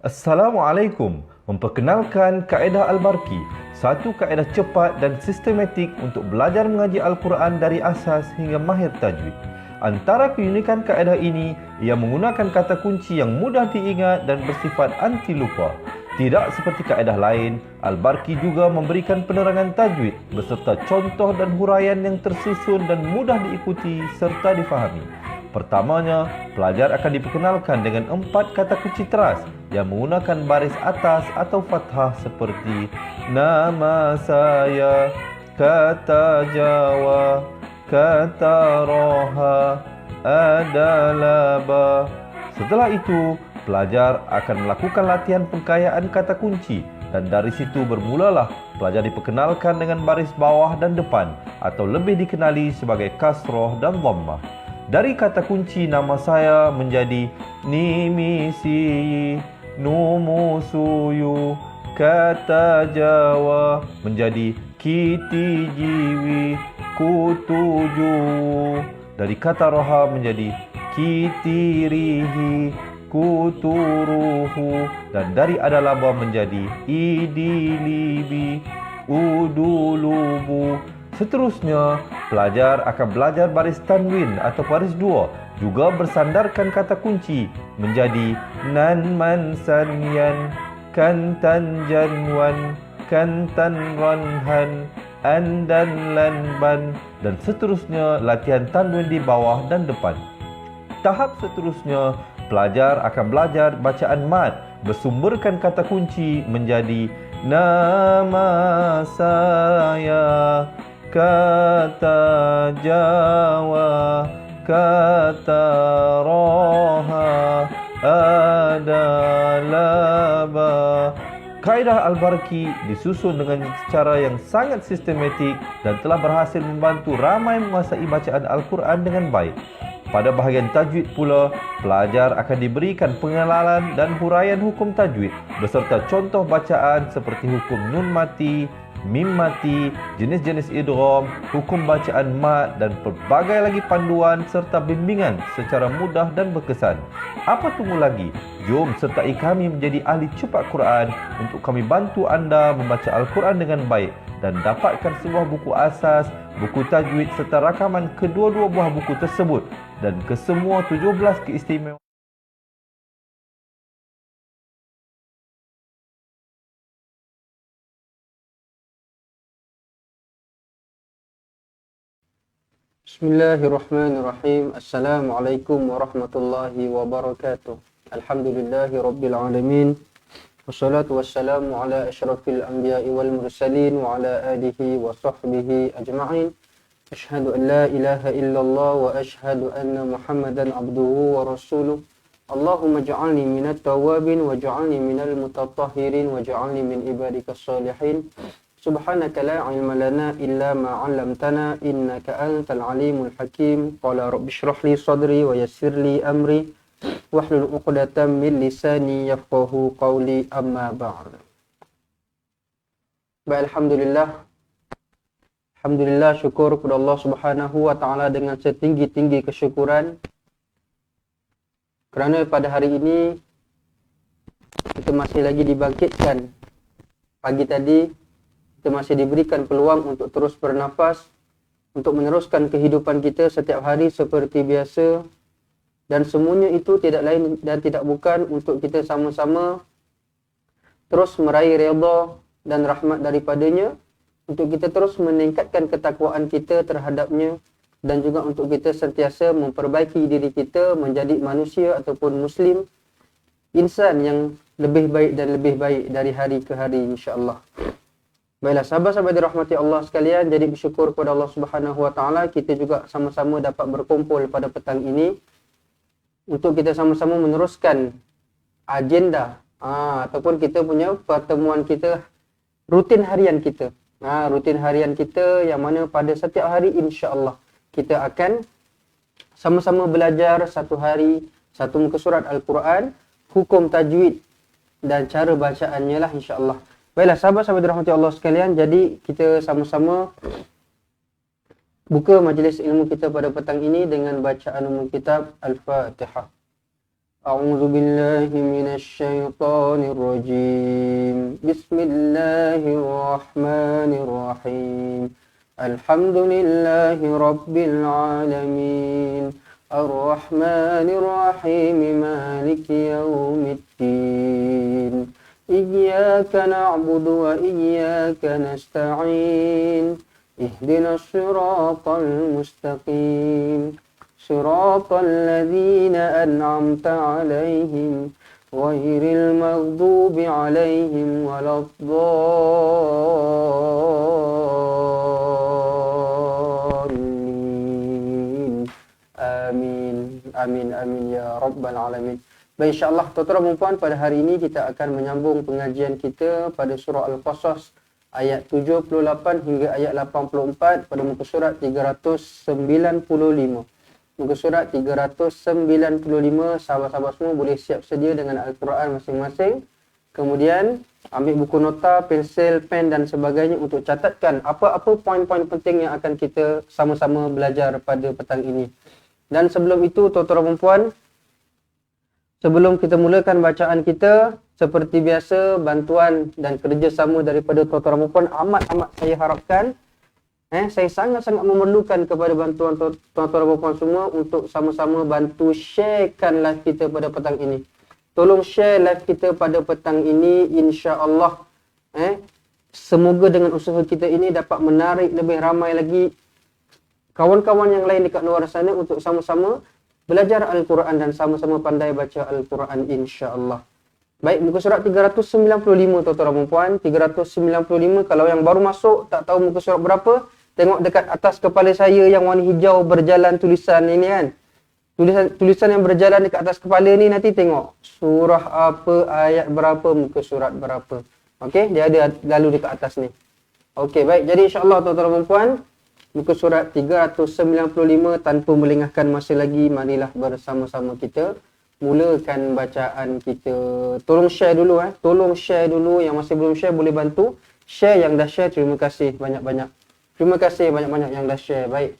Assalamualaikum. Memperkenalkan kaedah Al-Barqi, satu kaedah cepat dan sistematik untuk belajar mengaji Al-Quran dari asas hingga mahir tajwid. Antara keunikan kaedah ini, ia menggunakan kata kunci yang mudah diingat dan bersifat anti lupa. Tidak seperti kaedah lain, Al-Barqi juga memberikan penerangan tajwid beserta contoh dan huraian yang tersusun dan mudah diikuti serta difahami. Pertamanya, pelajar akan diperkenalkan dengan 4 kata kunci teras yang menggunakan baris atas atau fathah seperti nama saya, kata Jawa, kata Roha, adalah ba. Setelah itu, pelajar akan melakukan latihan pengkayaan kata kunci dan dari situ bermulalah pelajar diperkenalkan dengan baris bawah dan depan atau lebih dikenali sebagai kasroh dan dhammah. Dari kata kunci nama saya menjadi nimisi, numusuyu, kata Jawa menjadi kiti jiwi, kutuju. Dari kata roha menjadi kitirihi, kuturuhu. Dan dari adalaba menjadi idilibi, udulubu. Seterusnya, pelajar akan belajar baris tanwin atau baris dua, juga bersandarkan kata kunci menjadi nan man sanyan, kantan janwan, kantan ranhan, andan lanban, dan seterusnya latihan tanwin di bawah dan depan. Tahap seterusnya, pelajar akan belajar bacaan mad bersumberkan kata kunci menjadi nama saya, kata Jawa, kata Roha, adalah ba. Kaedah Al-Barqi disusun dengan cara yang sangat sistematik dan telah berhasil membantu ramai menguasai bacaan Al-Quran dengan baik. Pada bahagian tajwid pula, pelajar akan diberikan pengenalan dan huraian hukum tajwid beserta contoh bacaan seperti hukum nun mati, mim mati, jenis-jenis idgham, hukum bacaan mad dan pelbagai lagi panduan serta bimbingan secara mudah dan berkesan. Apa tunggu lagi? Jom sertai kami menjadi ahli cepat Quran untuk kami bantu anda membaca Al-Quran dengan baik dan dapatkan sebuah buku asas, buku tajwid serta rakaman kedua-dua buah buku tersebut dan kesemua 17 keistimewaan. Bismillahirrahmanirrahim. Assalamualaikum warahmatullahi wabarakatuh. Alhamdulillahi rabbil alamin. Wassalatu wassalamu ala asyrafil anbiya'i wal mursalin wa ala alihi wa sahbihi ajma'in. Ashhadu an la ilaha illallah wa ashhadu anna Muhammadan abduhu wa rasuluh. Allahumma ja'alni minat tawabin wa ja'alni minal mutatahhirin wa ja'alni min ibadikas salihin. Subhanaka la ilma lana illa ma 'allamtana innaka antal alimul hakim. Qala rabbi shrah li sadri wa yassir li amri wahlul 'uqdatam min lisani yafqahu qawli, amma ba'd. Baik, alhamdulillah syukur kepada Allah Subhanahu wa taala dengan setinggi-tinggi kesyukuran kerana pada hari ini kita masih lagi dibangkitkan. Pagi tadi kita masih diberikan peluang untuk terus bernafas, untuk meneruskan kehidupan kita setiap hari seperti biasa, dan semuanya itu tidak lain dan tidak bukan untuk kita sama-sama terus meraih redha dan rahmat daripadanya, untuk kita terus meningkatkan ketakwaan kita terhadapnya, dan juga untuk kita sentiasa memperbaiki diri kita menjadi manusia ataupun muslim, insan yang lebih baik dan lebih baik dari hari ke hari, insya-Allah. Baiklah, sahabat-sahabat dirahmati Allah sekalian, jadi bersyukur kepada Allah Subhanahu wa taala kita juga sama-sama dapat berkumpul pada petang ini untuk kita sama-sama meneruskan agenda ataupun kita punya pertemuan kita, rutin harian kita. Rutin harian kita yang mana pada setiap hari insya-Allah kita akan sama-sama belajar satu hari satu muka surat Al-Quran, hukum tajwid dan cara bacaannya lah, insya-Allah. Baiklah, sahabat-sahabat dirahmati Allah sekalian, jadi kita sama-sama buka majlis ilmu kita pada petang ini dengan bacaan umum kitab Al-Fatihah. أعوذ بالله من الشيطان الرجيم. بسم الله الرحمن الرحيم. الحمد لله رب العالمين. الرحمن الرحيم مالك يوم الدين. إياك نعبد وإياك نستعين. اهدنا الصراط المستقيم. صراط الذين أنعمت عليهم غير المغضوب عليهم ولا الضالين. Amin. Amin. Amin ya Rabbal Alamin. Baik, insyaAllah tuan-tuan dan puan, pada hari ini kita akan menyambung pengajian kita pada surah Al-Qasas ayat 78 hingga ayat 84 pada muka surat 395. Muka surat 395, sahabat-sahabat semua boleh siap sedia dengan Al-Quran masing-masing. Kemudian ambil buku nota, pensel, pen dan sebagainya untuk catatkan apa-apa poin-poin penting yang akan kita sama-sama belajar pada petang ini. Dan sebelum itu, tuan-tuan dan puan, sebelum kita mulakan bacaan kita, seperti biasa, bantuan dan kerjasama daripada tuan-tuan dan puan amat-amat saya harapkan. Saya sangat-sangat memerlukan kepada bantuan tuan-tuan dan puan semua untuk sama-sama bantu sharekan live kita pada petang ini. Tolong share live kita pada petang ini, insya-Allah. Semoga dengan usaha kita ini dapat menarik lebih ramai lagi kawan-kawan yang lain dekat luar sana untuk sama-sama belajar Al-Quran dan sama-sama pandai baca Al-Quran, insya-Allah. Baik, muka surat 395 tuan-tuan dan puan. 395, kalau yang baru masuk tak tahu muka surat berapa, tengok dekat atas kepala saya yang warna hijau berjalan tulisan ini kan. Tulisan yang berjalan dekat atas kepala ni, nanti tengok surah apa, ayat berapa, muka surat berapa. Okey, dia ada lalu dekat atas ni. Okey, baik. Jadi insya-Allah tuan-tuan dan puan, muka surat 395, tanpa melengahkan masa lagi, marilah bersama-sama kita mulakan bacaan kita. Tolong share dulu Tolong share dulu. Yang masih belum share boleh bantu share. Yang dah share, terima kasih banyak-banyak. Terima kasih banyak-banyak yang dah share. Baik,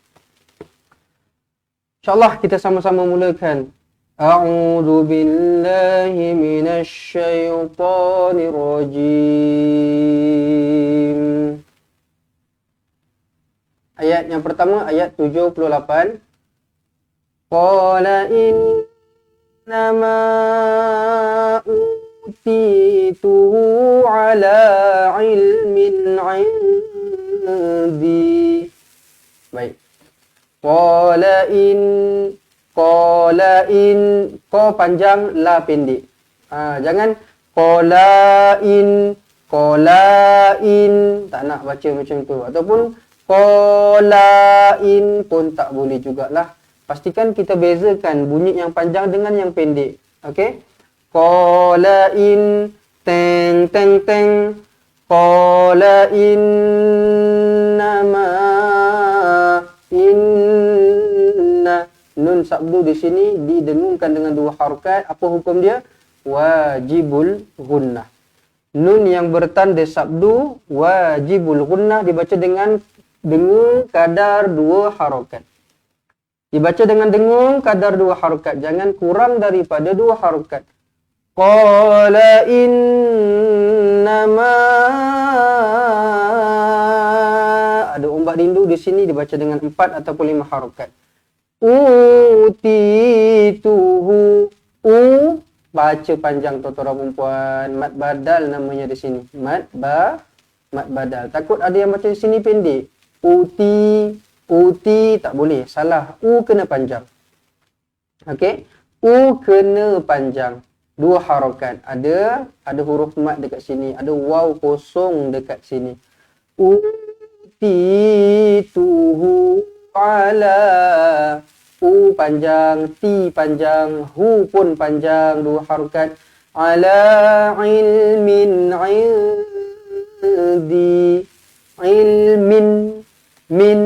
InsyaAllah kita sama-sama mulakan. A'udzu billahi minasy syaithanir rajim. Ayat yang pertama, ayat 78. Qala innama utituhu ala ilmin 'indi. Baik. Qala in, qa panjang, la pendek. Jangan qala in, tak nak baca macam tu. Ataupun qala in pun tak boleh jugalah. Pastikan kita bezakan bunyi yang panjang dengan yang pendek. Okey? Qala in, teng teng teng. Qala innama, inna, nun sabdu di sini didengungkan dengan dua harakat. Apa hukum dia? Wajibul gunnah. Nun yang bertanda sabdu wajibul gunnah dibaca dengan dengung kadar dua harakat. Dibaca dengan dengung kadar dua harakat, jangan kurang daripada dua harakat. Qala innama, ada ombak rindu di sini, dibaca dengan 4 ataupun 5 harakat. Utituhu, baca panjang tuan-tuan dan puan. Mad badal namanya di sini. Mad badal. Takut ada yang baca di sini pendek. Uti tak boleh. Salah. U kena panjang. Okey? U kena panjang. 2 harakat. Ada huruf mat dekat sini. Ada waw kosong dekat sini. Utituhu ala, U panjang, Ti panjang, Hu pun panjang, 2 harakat. Ala ilmin indi, ilmin, min,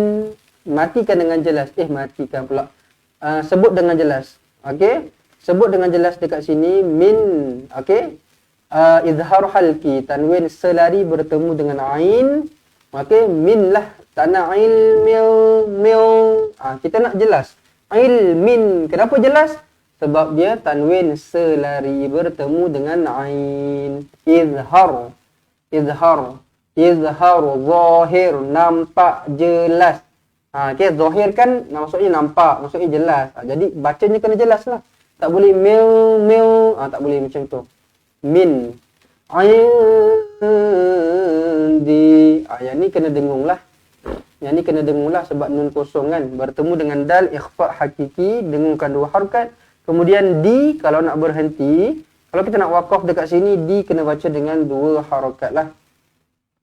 matikan dengan jelas. Matikan pula. Sebut dengan jelas. Okey? Sebut dengan jelas dekat sini. Min. Okey? Izhar halki, tanwin selari bertemu dengan ain. Okey? Min lah. Tanah ilmil, mil. Kita nak jelas. Ilmin. Kenapa jelas? Sebab dia tanwin selari bertemu dengan ain. Izhar. Izhar. Izhar. Zahir. Nampak jelas. Okay, zahir kan maksudnya nampak, maksudnya jelas. Jadi bacanya kena jelas lah. Tak boleh mil. Tak boleh macam tu. Min. Indi. Yang ni kena dengung lah. Yang ni kena dengung lah sebab nun kosong kan. Bertemu dengan dal ikhfa hakiki. Dengungkan 2 harakat. Kemudian di kalau nak berhenti. Kalau kita nak wakaf dekat sini. Di kena baca dengan 2 harakat lah.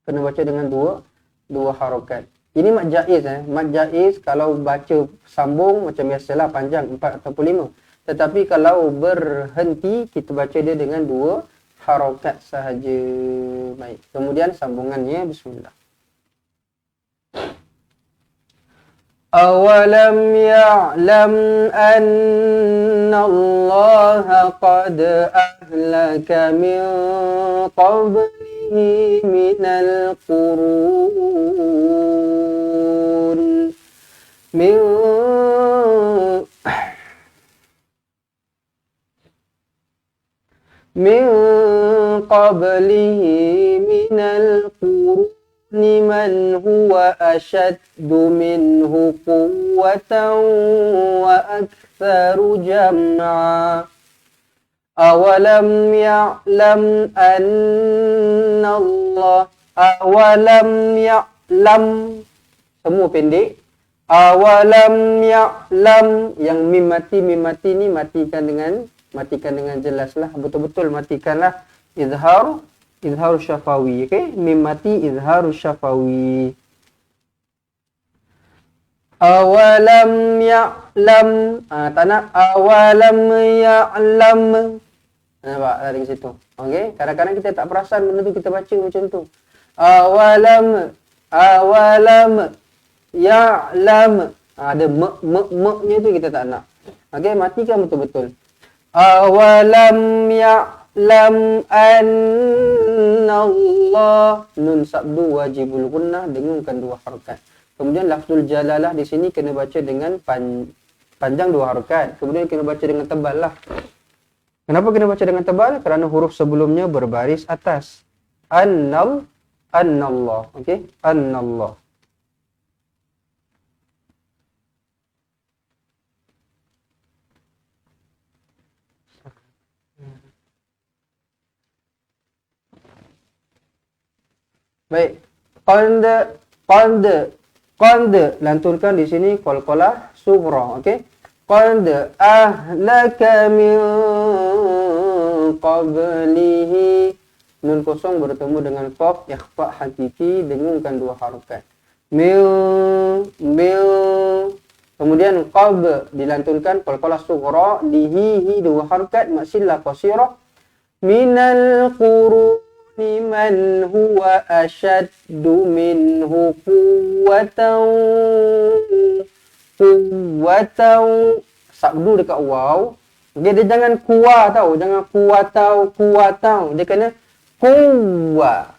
Kena baca dengan 2 harakat. Ini mad jaiz Mad jaiz kalau baca sambung macam biasalah panjang 4 ataupun 5. Tetapi kalau berhenti kita baca dia dengan 2 harakat sahaja. Baik. Kemudian sambungannya bismillah. Awalam ya'lam anna Allah qad ahlaka min qablihi minal qurun min qablihi minal qurun man huwa ashaddu minhu quwwatan wa aktharu jam'a. Awalam ya'lam anna Allah. Awalam ya'lam. Semua pendek. Awalam ya'lam. Yang mim mati ni matikan dengan jelas lah. Betul-betul matikanlah. Izhar syafawi. Okay? Mim mati izhar syafawi. Awalam ya'lam. Tak nak. Awalam ya'lam. Nampak dari situ. Okay? Kadang-kadang kita tak perasan benda tu kita baca macam tu. Awalam ya'lam. Ada mek-mek-meknya tu kita tak nak. Okay? Matikan betul-betul. Awalam ya'lam anna Allah. Nun sabdu wajibul gunnah. Dengungkan 2 harakat. Kemudian lafzul jalalah di sini kena baca dengan panjang 2 harakat. Kemudian kena baca dengan tebal lah. Kenapa kena baca dengan tebal? Kerana huruf sebelumnya berbaris atas. Annallah. Okey? Annallah. Baik. Qad lantunkan di sini qalqalah sughra. Okey? Qad ahlaka min qablihi. Nun kosong bertemu dengan qaf ikhfa hakiki, dengungkan 2 harakat. Mil. Kemudian qab dilantunkan qalqalah sughra, dihi 2 harakat, masillah qasirah. Minal quruni man huwa ashaddu minhu quwwatan. Sabdu dekat waw. Dia jangan kuwa tau, jangan kuwatau. Dia kena kuwa.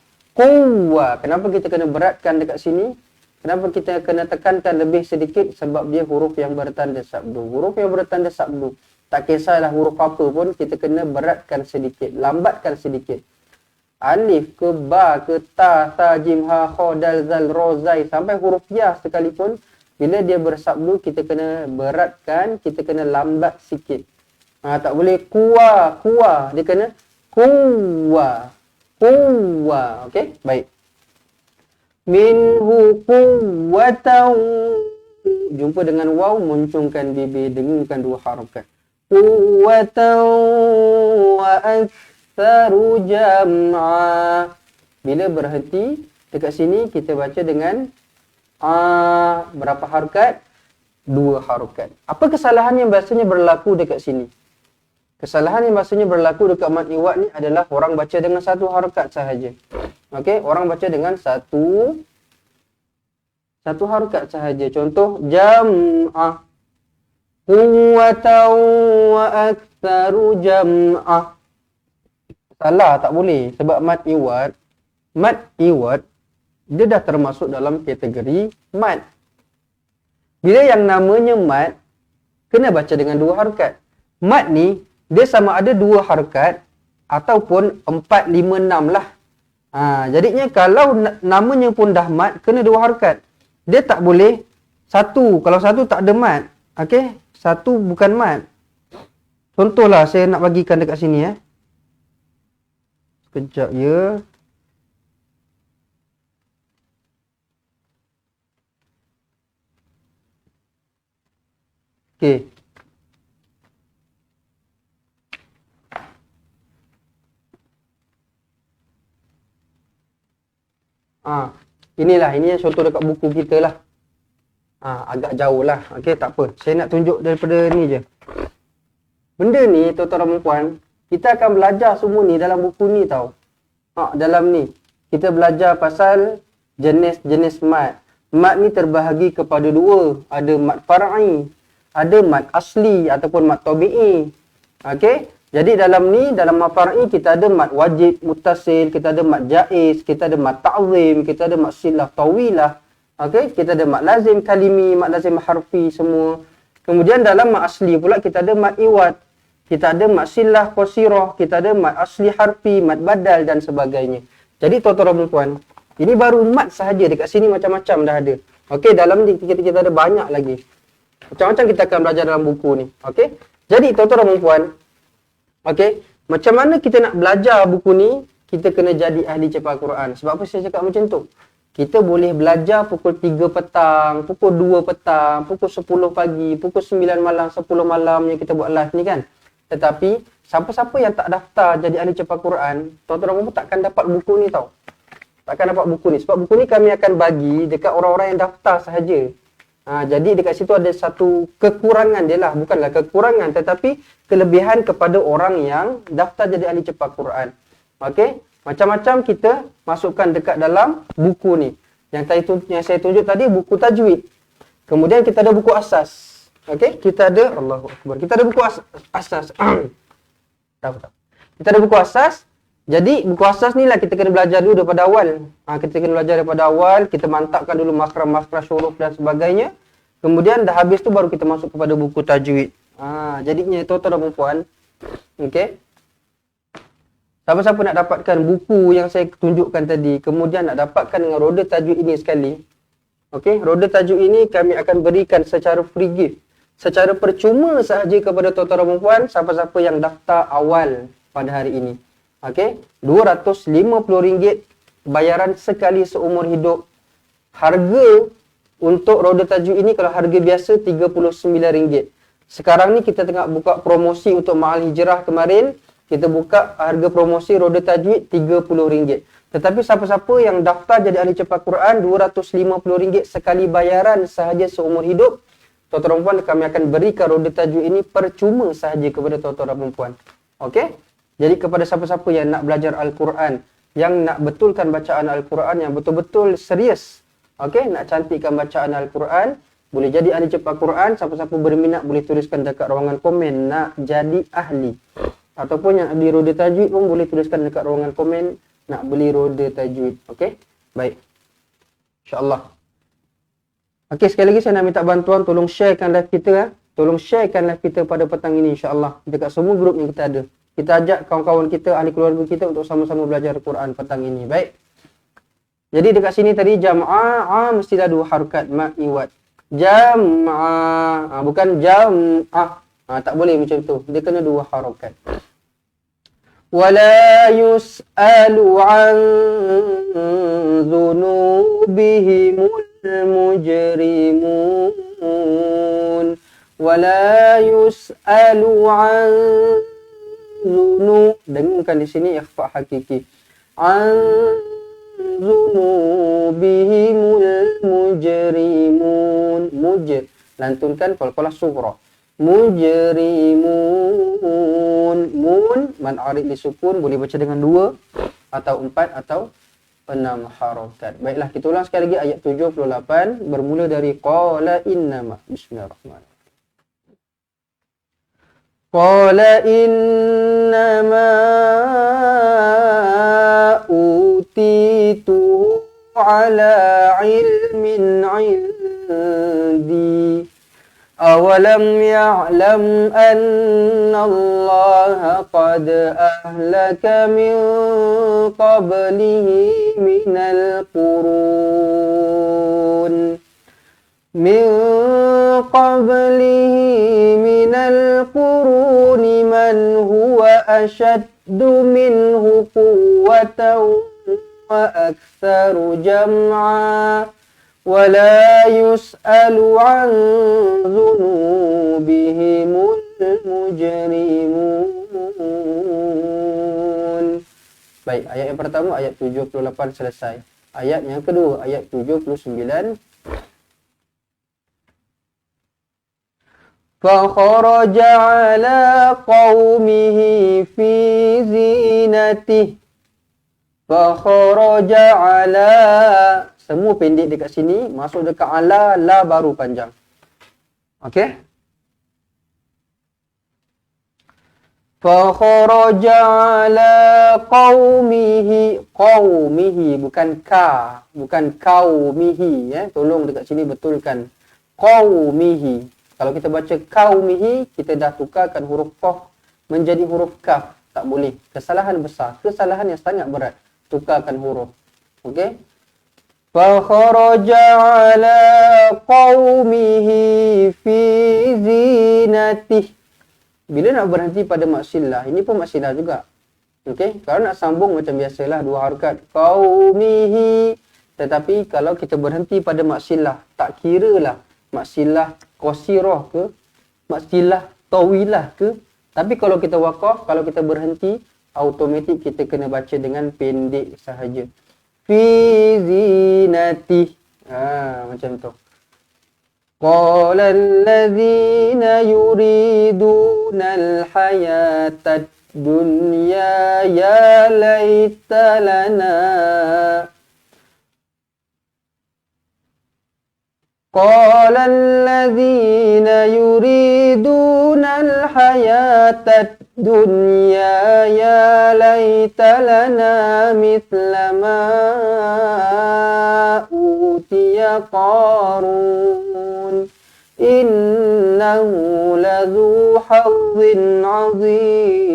Kenapa kita kena beratkan dekat sini? Kenapa kita kena tekankan lebih sedikit? Sebab dia huruf yang bertanda sabdu. Huruf yang bertanda sabdu, tak kisahlah huruf apa pun, kita kena beratkan sedikit, lambatkan sedikit. Alif ke ba ke ta jim ha kha dal zal ra zai sampai huruf ya sekalipun, bila dia bersabdu kita kena beratkan, kita kena lambat sikit. Tak boleh kuwa. Dia kena kuwa. Okey, baik. Minhu quwwatan. Jumpa dengan waw, muncungkan bibir, dengungkan 2 harakat. Quwwatan wa aktsaru jam'a. Bila berhenti dekat sini kita baca dengan berapa harakat? 2 harakat. Apa kesalahan yang biasanya berlaku dekat sini? Kesalahan yang biasanya berlaku dekat mad iwad ni adalah orang baca dengan 1 harakat sahaja. Okey, orang baca dengan satu harakat sahaja. Contoh jam'ah. Quwwatan wa aktsaru jam'ah. Salah, tak boleh. Sebab mad iwad dia dah termasuk dalam kategori mad. Bila yang namanya mad, kena baca dengan 2 harakat. mat ni dia sama ada 2 harakat ataupun 4, 5, 6 lah. Jadinya kalau namanya pun dah mat, kena 2 harakat. Dia tak boleh satu. Kalau satu tak ada mat. Okey, satu bukan mat. Contohlah saya nak bagikan dekat sini Sekejap ya. Okey. Inilah, ini yang contoh dekat buku kita lah. Agak jauh lah. Okey, tak apa. Saya nak tunjuk daripada ni je. Benda ni, tuan-tuan dan puan, kita akan belajar semua ni dalam buku ni tau. Dalam ni. Kita belajar pasal jenis-jenis mat. Mat ni terbahagi kepada 2. Ada mat far'i, ada mat asli ataupun mat tabi'i. Okey? Jadi dalam ni, dalam mat far'i kita ada mat wajib, muttasil, kita ada mat jaiz, kita ada mat ta'zim, kita ada mat silah tawilah. Okey, kita ada mat lazim kalimi, mat lazim harfi semua. Kemudian dalam mat asli pula kita ada mat iwad. Kita ada mat silah qasirah, kita ada mat asli harfi, mat badal dan sebagainya. Jadi tuan-tuan dan puan, ini baru mat sahaja, dekat sini macam-macam dah ada. Okey, dalam ni kita ada banyak lagi. Macam-macam kita akan belajar dalam buku ni. Okey? Jadi tuan-tuan dan puan, okey, macam mana kita nak belajar buku ni? Kita kena jadi ahli cepat Quran. Sebab apa saya cakap macam tu? Kita boleh belajar pukul 3 petang, pukul 2 petang, pukul 10 pagi, pukul 9 malam, 10 malam yang kita buat live ni kan. Tetapi, siapa-siapa yang tak daftar jadi ahli cepat Quran, tuan-tuan pun takkan dapat buku ni tau. Takkan dapat buku ni. Sebab buku ni kami akan bagi dekat orang-orang yang daftar sahaja. Jadi dekat situ ada satu kekurangan dia lah. Bukanlah kekurangan, tetapi kelebihan kepada orang yang daftar jadi ahli cepat Quran. Okey? Macam-macam kita masukkan dekat dalam buku ni. Yang saya tunjuk tadi buku tajwid. Kemudian kita ada buku asas. Okey? Kita ada Allahu Akbar. Kita ada buku asas. Kita ada buku asas. Jadi buku asas ni lah kita kena belajar dulu daripada awal. Kita kena belajar daripada awal, kita mantapkan dulu makhraj-makhraj huruf dan sebagainya. Kemudian dah habis tu baru kita masuk kepada buku tajwid. Jadinya tuan-tuan dan puan, okey. Siapa-siapa nak dapatkan buku yang saya tunjukkan tadi, kemudian nak dapatkan dengan roda tajwid ini sekali. Okey, roda tajwid ini kami akan berikan secara free gift, secara percuma sahaja kepada tuan-tuan dan puan, siapa-siapa yang daftar awal pada hari ini. Okey, RM250 bayaran sekali seumur hidup. Harga untuk roda tajwid ini kalau harga biasa RM39. Sekarang ni kita tengah buka promosi untuk Ma'al Hijrah kemarin. Kita buka harga promosi roda tajwid RM30. Tetapi siapa-siapa yang daftar jadi ahli cepat Quran, RM250 sekali bayaran sahaja seumur hidup. Tuan-tuan dan puan, kami akan berikan roda tajwid ini percuma sahaja kepada tuan-tuan dan puan. Okey? Jadi kepada siapa-siapa yang nak belajar Al-Quran, yang nak betulkan bacaan Al-Quran, yang betul-betul serius, okey, nak cantikkan bacaan Al-Quran, boleh jadi ahli cepat Quran. Siapa-siapa berminat boleh tuliskan dekat ruangan komen nak jadi ahli. Ataupun yang beli roda tajwid pun boleh tuliskan dekat ruangan komen nak beli roda tajwid. Okey? Baik. InsyaAllah. Okey, sekali lagi saya nak minta bantuan, tolong sharekan live kita. Tolong sharekan live kita pada petang ini insyaAllah. Dekat semua grup yang kita ada. Kita ajak kawan-kawan kita, ahli keluarga kita untuk sama-sama belajar Quran petang ini. Baik. Jadi dekat sini tadi jam'ah, mestilah 2 harakat mat iwad. Jam'ah, bukan jam'ah. Tak boleh macam tu. Dia kena 2 harakat. Wala yus'alu an dhunubihimul mujrimun. Wala yus'alu an dhunub. Dengarkan di sini ikhfa hakiki. An dhunubihimul mujrimun. Lantunkan qalqalah sughra. Mujrimun. Mun man arid li sukun, boleh baca dengan 2 atau 4 atau 6 harakat. Baiklah, kita ulang sekali lagi ayat 78 bermula dari qala innama. Bismillahirrahmanirrahim. Qala innama utitu ala ilmin indi أولم يعلم أن الله قد أهلك من قبله من القرون من هو أشد منه قوة وأكثر جمعا ولا يسأل عن ذنوبهم المجرمون. Baik, ayat yang pertama ayat 78 selesai. Ayat yang kedua ayat 79. فخرج على قومه في زينته. فخرج على, semua pendek dekat sini, masuk dekat ala, la baru panjang. Okey? Fakharaja ala qaumihi. Qaumihi bukan ka, bukan qaumihi ya. Tolong dekat sini betulkan. Qaumihi. Kalau kita baca qaumihi, kita dah tukarkan huruf qaf menjadi huruf kaf. Tak boleh. Kesalahan besar, kesalahan yang sangat berat. Tukarkan huruf. Okey? Fakharaja ala qaumihi fi zinatih. Bila nak berhenti pada maksilah, ini pun maksilah juga. Okey, kalau nak sambung macam biasalah dua harakat qaumihi. Tetapi kalau kita berhenti pada maksilah, tak kiralah maksilah qasirah ke, maksilah tawilah ke. Tapi kalau kita waqaf, kalau kita berhenti, automatik kita kena baca dengan pendek sahaja. Fi zinati. Macam tu. Qala alladhina yuriduna al-hayata ad-dunya ya laita lana. Qala alladhina yuriduna al-hayata ad-dunya ya laita lana mithla ma utiya Qarun innahu ladhu hazzin azim.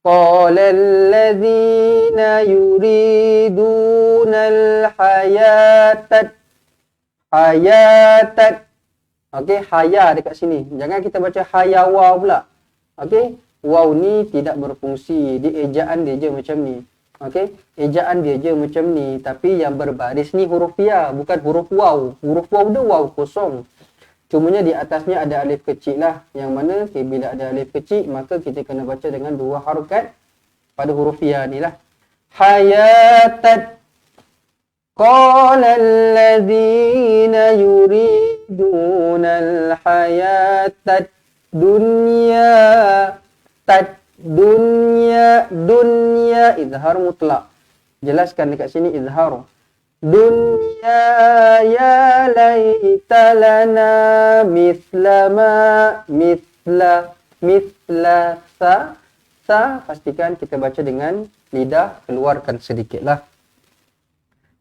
Qala alladhina yuriduna al-hayata hayatat. Okey, haya dekat sini. Jangan kita baca hayawa pula. Okey, waw ni tidak berfungsi. Dia ejaan dia je macam ni. Okey, ejaan dia je macam ni. Tapi yang berbaris ni huruf ya, bukan huruf waw. Huruf waw dia waw kosong. Cumanya di atasnya ada alif kecil lah. Yang mana bila ada alif kecil, maka kita kena baca dengan dua harokat pada huruf ya ni lah. Hayatat. Qala alladhina yuriduna al-hayata dunya. Dunya izhar mutlak. Jelaskan dekat sini izhar. Dunya ya laita lana mithla sa. Pastikan kita baca dengan lidah, keluarkan sedikit lah.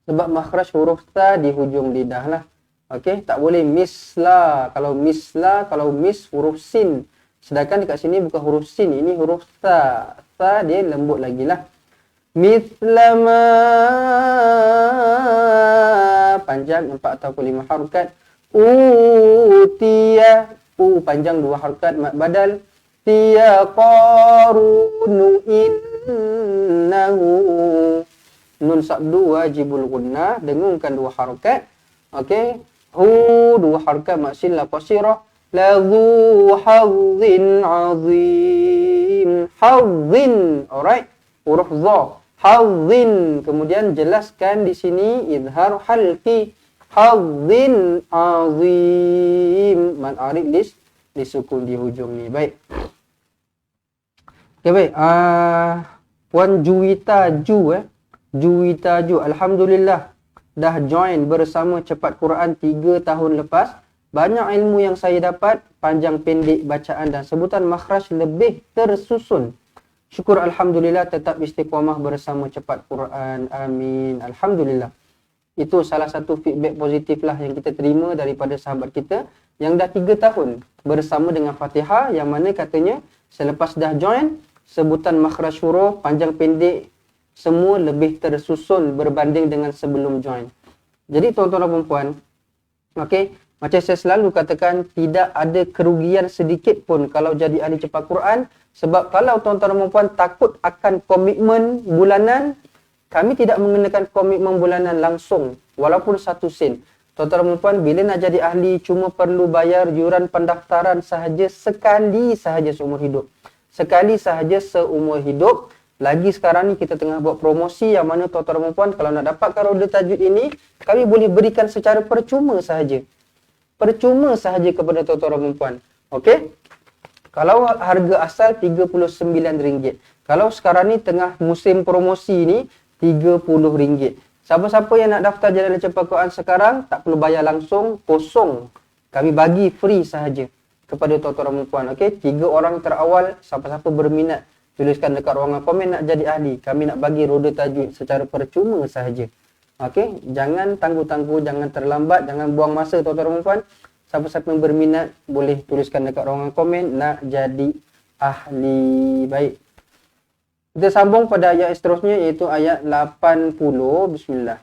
Sebab makhraj huruf sa di hujung lidah lah. Okey, tak boleh misla. Kalau misla, kalau mis huruf sin. Sedangkan dekat sini bukan huruf sin, ini huruf sa. Sa dia lembut lagi lah. Mithlama, panjang 4 atau 5 harokat. Utiya, panjang 2 harokat mad badal. Tiya qarunu innahu. Nun sabdu wajibul gunnah, dengungkan 2 harokat. Okey, hu 2 harokat maksilah qasirah. Ladhu hazzin azim. Hazzin, alright. Huruf dha. Hazzin. Kemudian jelaskan di sini izhar halqi. Hazzin azim. Mad arid disukun di hujung ni. Baik. Okey, baik. Puan Juwita Ju, alhamdulillah dah join bersama Cepat Quran 3 tahun lepas. Banyak ilmu yang saya dapat, panjang pendek bacaan dan sebutan makhraj lebih tersusun. Syukur alhamdulillah tetap istiqamah bersama Cepat Quran. Amin. Alhamdulillah. Itu salah satu feedback positif lah yang kita terima daripada sahabat kita yang dah 3 tahun bersama dengan Fatihah, yang mana katanya selepas dah join, sebutan makhraj huruf, panjang pendek, semua lebih tersusun berbanding dengan sebelum join. Jadi tuan-tuan dan puan-puan, okey, macam saya selalu katakan, tidak ada kerugian sedikit pun kalau jadi ahli cepat Quran. Sebab kalau tuan-tuan dan puan-puan takut akan komitmen bulanan, kami tidak mengenakan komitmen bulanan langsung walaupun 1 sen. Tuan-tuan dan puan, bila nak jadi ahli cuma perlu bayar yuran pendaftaran sahaja sekali sahaja seumur hidup. Sekali sahaja seumur hidup. Lagi sekarang ni kita tengah buat promosi yang mana tuan-tuan dan puan, kalau nak dapatkan roda tajwid ini, kami boleh berikan secara percuma sahaja. Percuma sahaja kepada tuan-tuan dan puan. Okey? Kalau harga asal RM39. Kalau sekarang ni tengah musim promosi ni, RM30. Siapa-siapa yang nak daftar Jalan Cepat Quran sekarang, tak perlu bayar langsung, kosong. Kami bagi free sahaja kepada tuan-tuan dan puan. Okey, 3 orang terawal, siapa-siapa berminat, tuliskan dekat ruangan komen nak jadi ahli. Kami nak bagi roda tajwid secara percuma sahaja. Okey, jangan tangguh-tangguh, jangan terlambat, jangan buang masa tuan-tuan dan puan. Siapa-siapa yang berminat boleh tuliskan dekat ruangan komen nak jadi ahli. Baik. Kita sambung pada ayat seterusnya, iaitu ayat 80. Bismillah.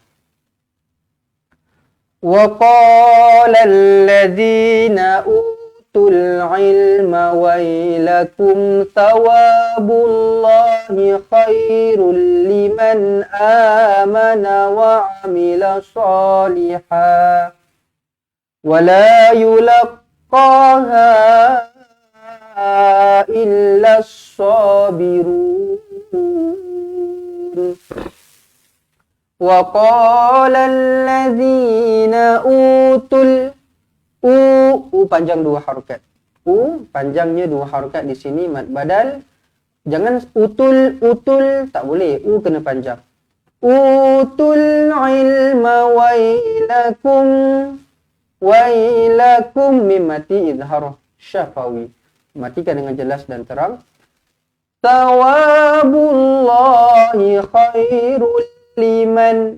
Wa qala alladhina utul ilma wailakum thawabullahi khairul liman amana wa amila salihah wa la yulaqqaha illa as-sabirun. Wa qala alladhina utul panjang 2 harakat. Panjangnya 2 harakat di sini mad badal. Jangan utul tak boleh. Kena panjang. Utul ilma wailakum mimati izhar syafawi. Matikan dengan jelas dan terang. Tawabullahi khairul liman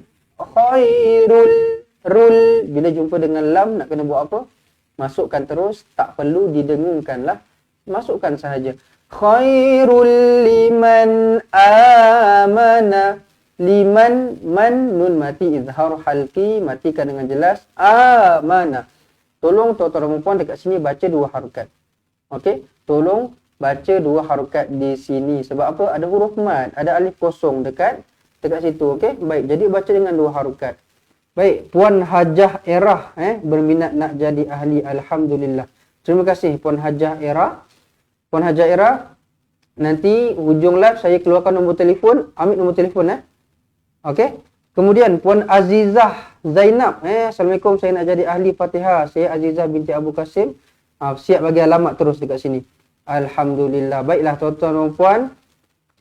bila jumpa dengan lam nak kena buat apa? Masukkan terus, tak perlu didengungkan lah. Masukkan sahaja. Khairul liman amana. Liman man nun mati izhar halqi, matikan dengan jelas. Amana. Tolong tuan-tuan dan puan dekat sini baca 2 harakat. Okey, tolong baca 2 harakat di sini. Sebab apa? Ada huruf mad, ada alif kosong dekat situ. Okey, baik. Jadi baca dengan 2 harakat. Baik, Puan Hajah Erah berminat nak jadi ahli. Alhamdulillah. Terima kasih Puan Hajah Erah. Puan Hajah Erah, nanti hujung live saya keluarkan nombor telefon, ambil nombor telefon Okey. Kemudian Puan Azizah Zainab, Assalamualaikum, saya nak jadi ahli Fatihah. Saya Azizah binti Abu Kasim. Siap bagi alamat terus dekat sini. Alhamdulillah. Baiklah tuan-tuan dan puan,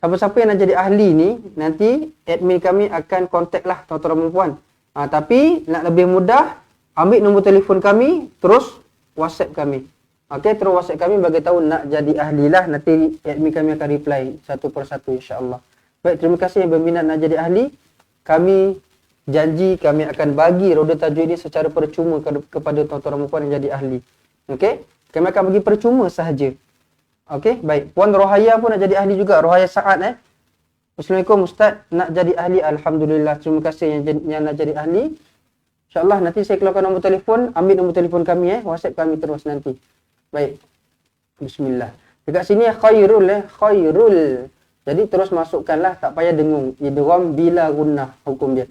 siapa-siapa yang nak jadi ahli ni, nanti admin kami akan kontak lah tuan-tuan dan puan. Tapi nak lebih mudah, ambil nombor telefon kami, terus WhatsApp kami. Okey, terus WhatsApp kami bagi tahu nak jadi ahli lah. Nanti admin kami akan reply satu persatu insya-Allah. Baik, terima kasih yang berminat nak jadi ahli. Kami janji kami akan bagi roda tajwid ini secara percuma kepada tuan-tuan dan puan yang jadi ahli. Okey, kami akan bagi percuma sahaja. Okey, baik. Puan Rohaya pun nak jadi ahli juga. Rohaya Saad Assalamualaikum Ustaz, nak jadi ahli. Alhamdulillah. Terima kasih yang nak jadi ahli. InsyaAllah nanti saya keluarkan nombor telefon. Ambil nombor telefon kami WhatsApp kami terus nanti. Baik. Bismillah. Dekat sini khairul khairul. Jadi terus masukkanlah, tak payah dengung. Idgham bila gunnah hukum dia.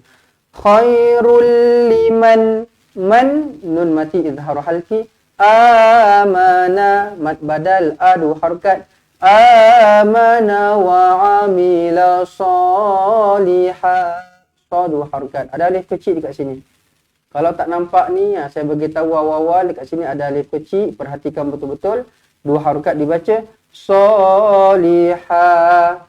Khairul liman man nun mati izhar halki. Amana mad badal adu harakat. Amana wa amila salihah. Sadu harakat. Ada alif kecil dekat sini. Kalau tak nampak ni, saya bagi tahu awal-awal dekat sini ada alif kecil. Perhatikan betul-betul. 2 harakat dibaca. Salihah.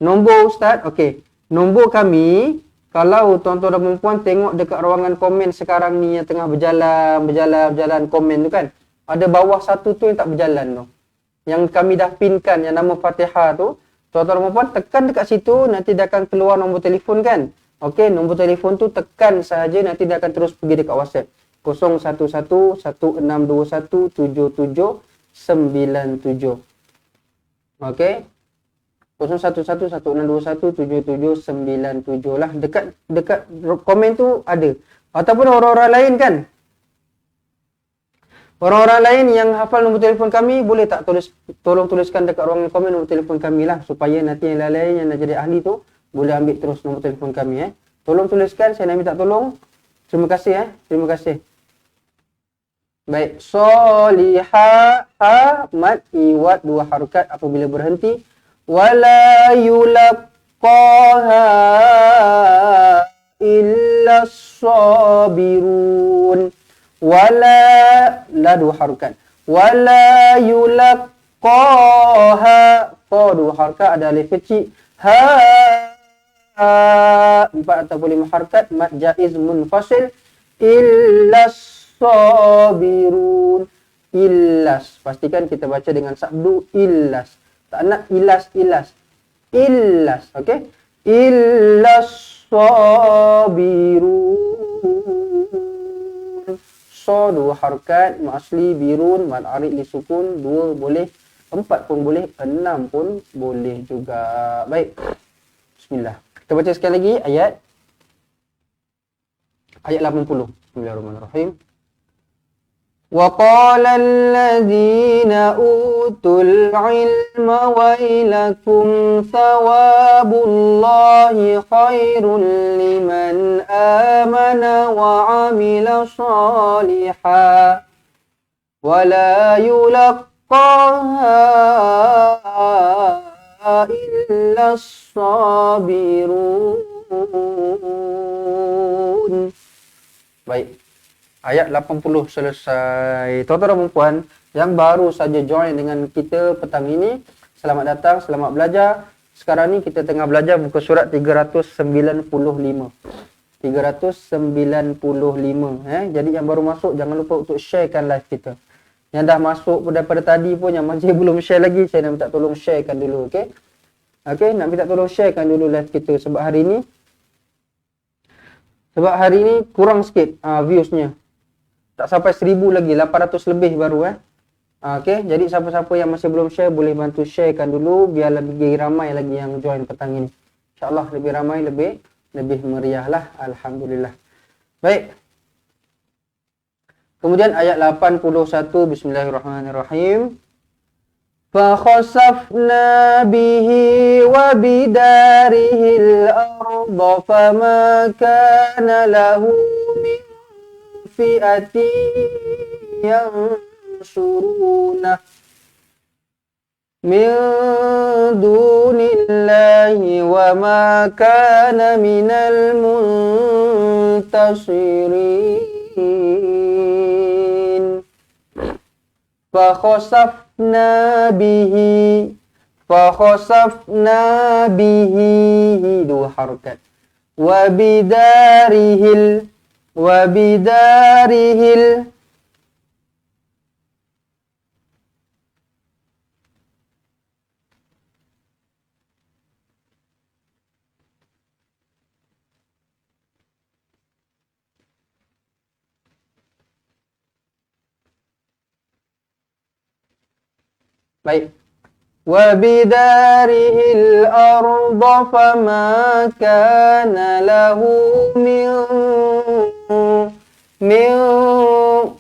Nombor Ustaz, okey. Nombor kami, kalau tuan-tuan dan puan tengok dekat ruangan komen sekarang ni yang tengah berjalan komen tu kan. Ada bawah satu tu yang tak berjalan tu. Yang kami dah pinkan yang nama Fatihah tu, tuan-tuan dan puan tekan dekat situ, nanti dia akan keluar nombor telefon kan. Okey, nombor telefon tu tekan sahaja, nanti dia akan terus pergi dekat WhatsApp. 0111-1621-7797. Okey. 0111-1621-7797 lah. Dekat komen tu ada. Ataupun orang-orang lain kan. Orang-orang lain yang hafal nombor telefon kami, boleh tak tolong tuliskan dekat ruangan komen nombor telefon kami lah. Supaya nanti yang lain-lain yang nak jadi ahli tu, boleh ambil terus nombor telefon kami. Tolong tuliskan, saya nak minta tolong. Terima kasih. Terima kasih. Baik. Solihah, ha, mat, iwat, 2 harokat apabila berhenti. Wala yulaqaha illa sabirun. Wala, la 2 harokat. Wala yulaqaha, fa 2 harokat, ada alif kecil. Ha, 4 ataupun 5 harokat, mad jaiz munfasil. Illa sabirun. Illas, pastikan kita baca dengan sabdu illas. Tak nak ilas. Illas, okey? Illas sabirun. So 2 harokat, asli birun, mad arid li sukun, 2 boleh, 4 pun boleh, 6 pun boleh juga. Baik. Bismillah. Kita baca sekali lagi ayat 80. Bismillahirrahmanirrahim. وَقَالَ الَّذِينَ أُوتُوا الْعِلْمَ وَيْلَكُمْ ثَوَابُ اللَّهِ خَيْرٌ لِمَنْ آمَنَ وَعَمِلَ صَالِحًا وَلَا يُلَقَّاهَا إِلَّا الصَّابِرُونَ. Baik. Ayat 80 selesai. Tuan-tuan dan puan yang baru saja join dengan kita petang ini, selamat datang, selamat belajar. Sekarang ni kita tengah belajar muka surat 395. 395. Jadi yang baru masuk jangan lupa untuk sharekan live kita. Yang dah masuk daripada tadi pun yang masih belum share lagi, saya nak minta tolong sharekan dulu, okey? Okey, nak minta tolong sharekan dulu live kita sebab hari ni kurang sikit viewsnya. Tak sampai 1000 lagi, 800 lebih baru Okey, jadi siapa-siapa yang masih belum share boleh bantu sharekan dulu biar lebih ramai lagi yang join petang ini. InsyaAllah lebih ramai, lebih meriah lah. Alhamdulillah. Baik. Kemudian ayat 81, bismillahirrahmanirrahim. فَخَسَفْنَا بِهِ وَبِدَارِهِ الْأَرْضَ فَمَا كَانَ لَهُ مِنْ فِئَةٍ يَنْصُرُونَهُ مِنْ دُونِ اللَّهِ وَمَا كَانَ مِنَ الْمُنْتَصِرِينَ فَخَسَفْنَا بِهِ 2 harokat وَبِدَارِهِ Baik. وَبِدَارِهِ الْأَرْضَ فَمَا كَانَ لَهُ مِنْ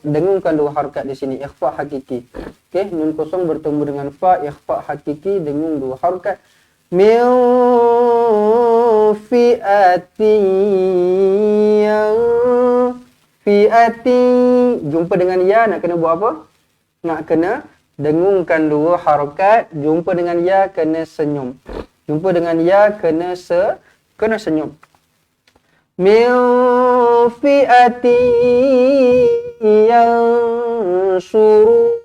dengungkan 2 harokat di sini, ikhfa hakiki. Okey, nun kosong bertemu dengan fa, ikhfa hakiki, dengung 2 harokat. Min fi'ati, jumpa dengan ya, nak kena buat apa? Nak kena dengungkan 2 harokat, jumpa dengan ya kena senyum. Jumpa dengan ya kena senyum. Min fi'ati yang suruh.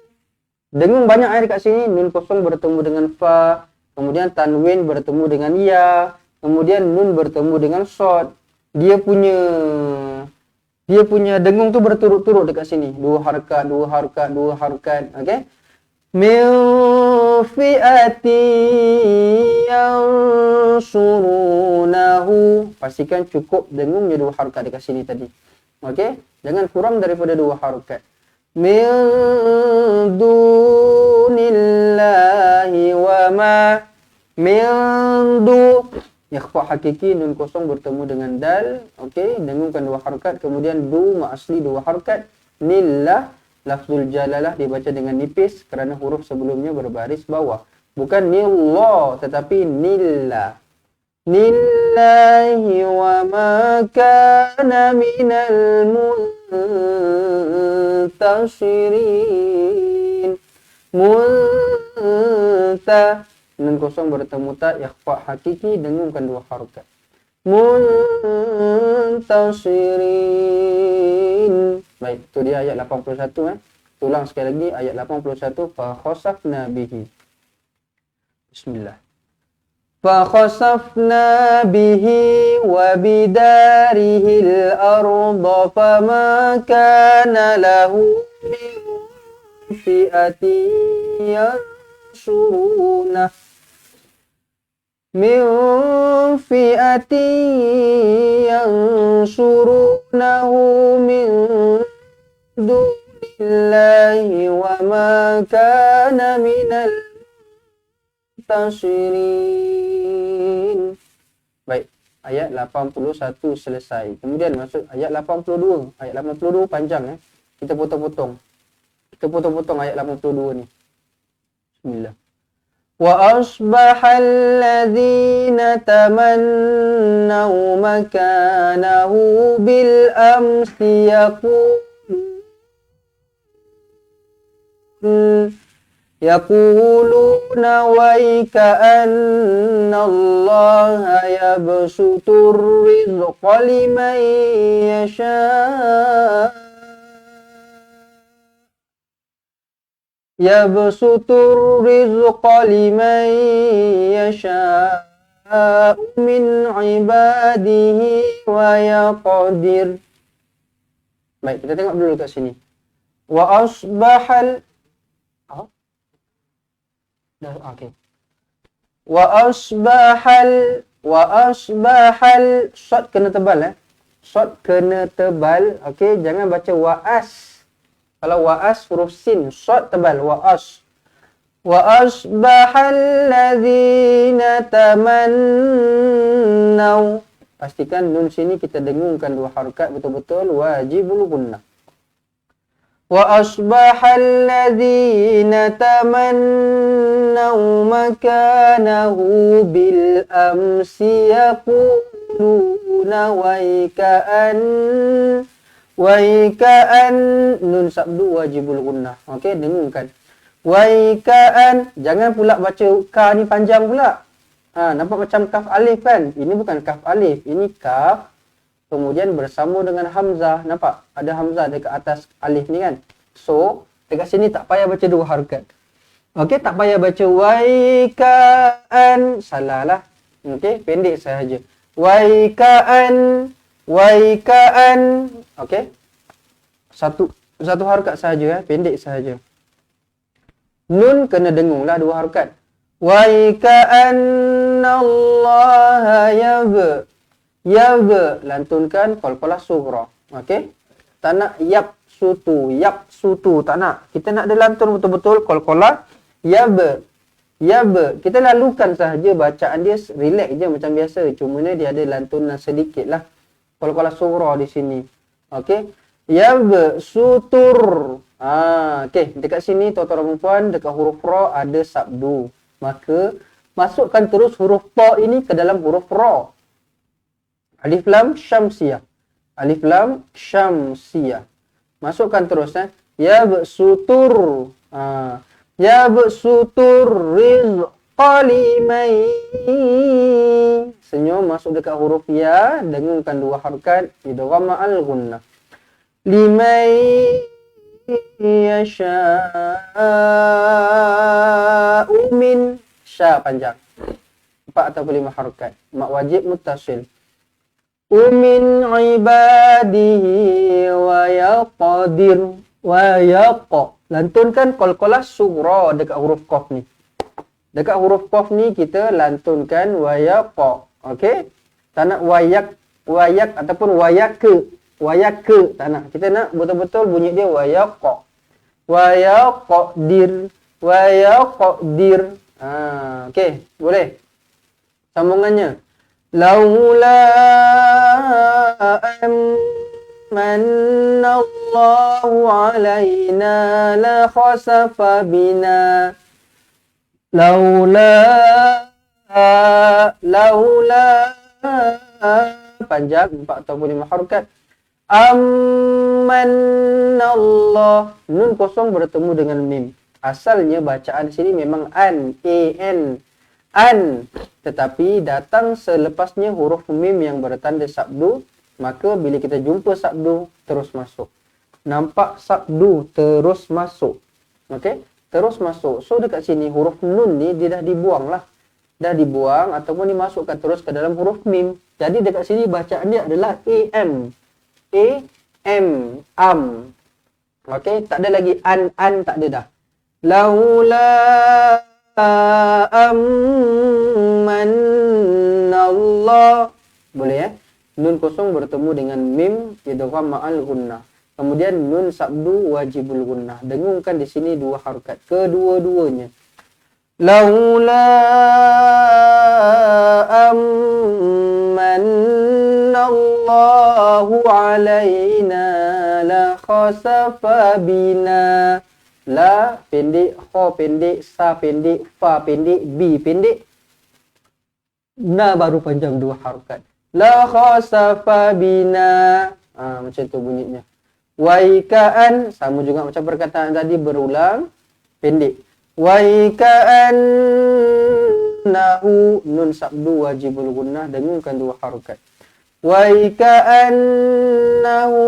Dengung banyak dekat sini, nun kosong bertemu dengan fa, kemudian tanwin bertemu dengan ya, kemudian nun bertemu dengan shad. Dia punya dengung tu berturut-turut dekat sini. 2 harokat. Okey. min fi'ati yansurunahu. Pastikan cukup dengungnya 2 harakat dekat sini tadi. Okey, jangan kurang daripada 2 harakat. Min dunillahi wa ma min du. Ikhfa hakiki, nun kosong bertemu dengan dal. Okey, dengungkan 2 harakat. Kemudian du ma asli 2 harakat. Nillah, lafzul jalalah dibaca dengan nipis kerana huruf sebelumnya berbaris bawah. Bukan nillah tetapi nillah. Nillahi wa ma kana minal muntasirin. Munta, nun kosong bertemu ta, ikhfa hakiki, dengungkan 2 harakat. Muntasirin. Baik, itu dia ayat 81. Tulang sekali lagi ayat 81. Fa khasafna bihi. Bismillah. Fa khasafna bihi wa bidarihi al-ardha fama kana lahu min fi'atin yansuruna min fi'atin yansurunahu min dunillahi wa ma kana minal muntasirin. Baik, ayat 81 selesai. Kemudian masuk ayat 82. Ayat 82 panjang Kita potong-potong. Kita potong-potong ayat 82 ni. Bismillah. Wa asbaha alladhina tamannaw makanahu bil amsi yaquluna waika anna allaha yabsutur rizqa liman yasha' yabsutur rizqa liman yasha'u min ibadihi wa yaqdir. Baik, kita tengok dulu kat sini. Wa asbahal Wa asbahal short kena tebal Short kena tebal. Okey, jangan baca wa'as. Kalau wa'as huruf sin, short tebal wa'as. Wa asbahal ladzina tamannaw. Pastikan nun sini kita dengungkan 2 harakat betul-betul, wajibul gunnah. Wa asbahal ladzina tamannaw makanahu bil amsi yaquluna waikaan nun sabdu wajibul gunnah. Okey, dengungkan. Waikaan, jangan pula baca ka ni panjang pula. Nampak macam kaf alif kan? Ini bukan kaf alif, ini kaf kemudian bersambung dengan hamzah. Nampak? Ada hamzah dekat atas alif ni kan? So, dekat sini tak payah baca 2 harakat. Okey, tak payah baca waikaan. Salah lah. Okey, pendek sahaja. Waikaan. Okey. Satu harakat sahaja pendek sahaja. Nun kena dengung lah 2 harakat. Waikannallaha lantunkan qalqalah sughra. Okey? Tak nak yap sutu tak nak. Kita nak dia lantun betul-betul qalqalah yab. Kita lalukan sahaja bacaan dia, relax je macam biasa. Cuma dia ada lantunan sedikit lah. Qalqalah sughra di sini. Okey? Yab sutur. Okey, dekat sini tuan-tuan dan puan, dekat huruf ra ada sabdu. Maka masukkan terus huruf ta ini ke dalam huruf ra. Alif lam syamsiyah. Alif lam syamsiyah. Masukkan terus ya sutur. Ya sutur rizqa liman. Senyum masuk dekat huruf ya, dengungkan 2 harakat idgham al gunnah. Liman yasha'u min sya panjang. 4 atau 5 harakat. Mak wajib muttasil. Umin ibadihi wa yaqdir wa yaqa. Lantunkan qalqalah sughra dekat huruf qaf ni. Dekat huruf qaf ni kita lantunkan wayaqa. Okey? Tak nak wayak ataupun wayake. Wayake tak nak. Kita nak betul-betul bunyi dia wayaqa. Wayaqdir. Wayaqdir. Okey, boleh. Sambungannya. Laula manna Allahu alaina la khasafa bina. Laula panjang 4 ataupun 5 harakat. Ammanallah, nun kosong bertemu dengan mim. Asalnya bacaan di sini memang an, tetapi datang selepasnya huruf mim yang bertanda sabdu, maka bila kita jumpa sabdu terus masuk. Nampak sabdu terus masuk. Okey? Terus masuk. So dekat sini huruf nun ni dia dah dibuang lah. Dah dibuang ataupun dimasukkan terus ke dalam huruf mim. Jadi dekat sini bacaan dia adalah am. Okey, tak ada lagi an tak ada dah. Laula ammanallah. Boleh Nun kosong bertemu dengan mim idgham ma'al gunnah. Kemudian nun sabdu wajibul gunnah. Dengungkan di sini 2 harakat kedua-duanya. Laula ammanallahu alaina la khasafa bina. La pendek, kha pendek, sa pendek, fa pendek, bi pendek. Na baru panjang 2 harakat. La khasafa bina. Macam tu bunyinya. Waikaan sama juga macam perkataan tadi, berulang, pendek. Waikaannahu, nun sabdu wajibul gunnah, dengungkan 2 harakat. Waikaannahu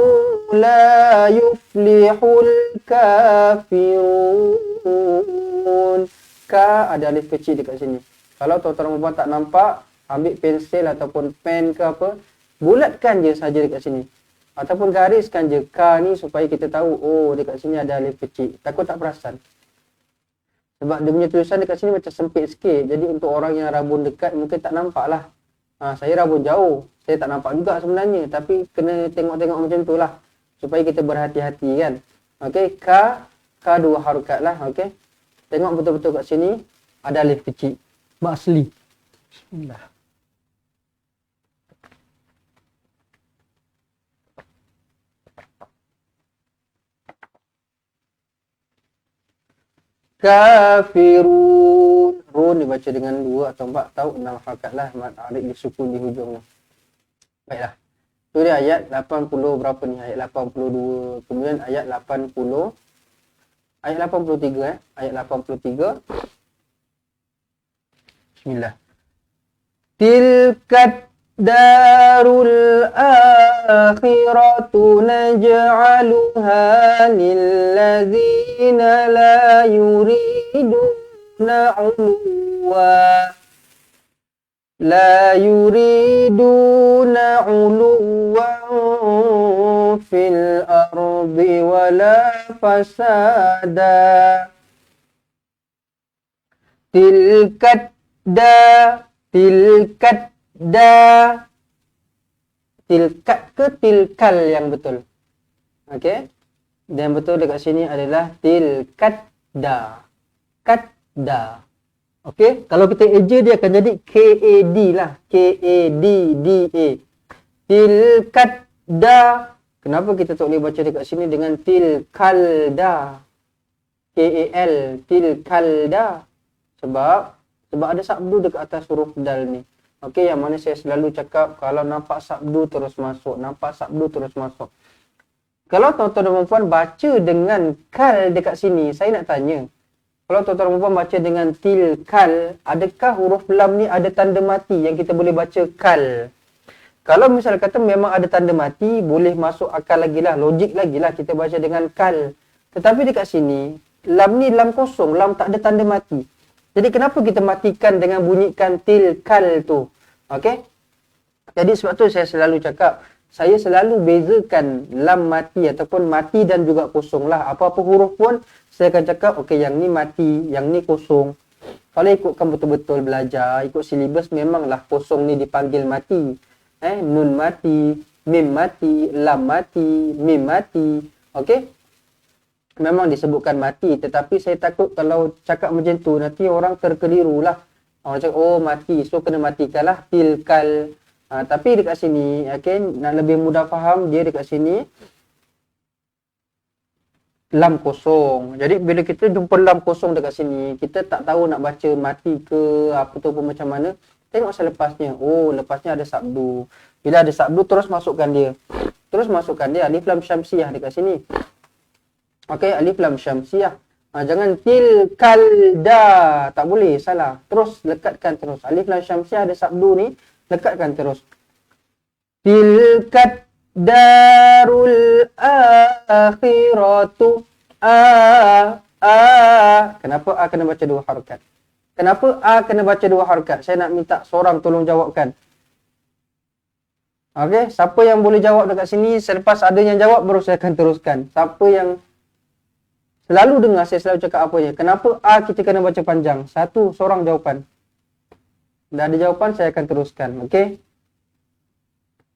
la yuflihul kafirun. Ka ada alif kecil dekat sini. Kalau tuan-tuan dan puan tak nampak, ambil pensil ataupun pen ke apa, bulatkan je saja dekat sini. Ataupun gariskan je ka ni supaya kita tahu, oh dekat sini ada alif kecil. Takut tak perasan. Sebab dia punya tulisan dekat sini macam sempit sikit. Jadi untuk orang yang rabun dekat mungkin tak nampak lah. Saya rabun jauh, saya tak nampak juga sebenarnya. Tapi kena tengok-tengok macam tu lah. Supaya kita berhati-hati kan. Okey, ka 2 harakat lah. Okey. Tengok betul-betul kat sini ada alif kecil. Asli. Bismillah. Kafirun. Run dibaca dengan 2 atau 4 atau 6 harakat lah. Mad arid disukun di hujungnya. Baiklah. Itu dia ayat 80 berapa ni? Ayat 82. Kemudian ayat 80. Ayat 83 Ayat 83. Bismillah. Tilkat darul akhiratu naj'aluha lilladzina la yuriduna 'uluwan fil ardi wala fasada. Tilkat ke tilkal yang betul? Okey. Dan betul dekat sini adalah tilkadda. Kadda. Okey, kalau kita eja dia akan jadi KAD lah. KADDA. Tilkadda. Kenapa kita tak boleh baca dekat sini dengan tilkalda? KAL, tilkalda. Sebab ada sabdu dekat atas huruf dal ni. Okey, yang mana saya selalu cakap kalau nampak sabdu terus masuk, nampak sabdu terus masuk. Kalau tuan-tuan dan puan baca dengan kal dekat sini, saya nak tanya. Kalau tuan-tuan dan puan baca dengan tilkal, adakah huruf lam ni ada tanda mati yang kita boleh baca kal? Kalau misal kata memang ada tanda mati, boleh masuk akal lagi lah, logik lagi lah kita baca dengan kal. Tetapi dekat sini, lam ni lam kosong, lam tak ada tanda mati. Jadi kenapa kita matikan dengan bunyikan tilkal tu? Okey? Jadi sebab tu saya selalu cakap, saya selalu bezakan lam mati ataupun mati dan juga kosong lah. Apa-apa huruf pun saya akan cakap, okey yang ni mati, yang ni kosong. Kalau ikutkan betul-betul belajar, ikut silibus memanglah kosong ni dipanggil mati. Nun mati, mim mati, lam mati, mim mati. Okey? Memang disebutkan mati, tetapi saya takut kalau cakap macam tu nanti orang terkeliru lah. Orang cakap oh mati, so kena matikanlah tilkal. Tapi dekat sini, okay, nak lebih mudah faham, dia dekat sini lam kosong. Jadi bila kita jumpa lam kosong dekat sini, kita tak tahu nak baca mati ke apa tu pun macam mana. Tengok selepasnya. Oh, lepasnya ada sabdu. Bila ada sabdu, terus masukkan dia. Alif lam syamsiah dekat sini. Okey, alif lam syamsiah. Jangan tilkal da. Tak boleh, salah. Terus lekatkan terus. Alif lam syamsiah ada sabdu ni, lekatkan terus. Tilkat darul akhiratu. Kenapa A kena baca dua harakat? Kenapa A kena baca dua harakat? Saya nak minta seorang tolong jawabkan. Okey, siapa yang boleh jawab dekat sini? Selepas ada yang jawab baru saya akan teruskan. Siapa yang selalu dengar saya selalu cakap apa je? Kenapa A kita kena baca panjang? Satu, seorang jawapan. Dah ada jawapan, saya akan teruskan. Okey?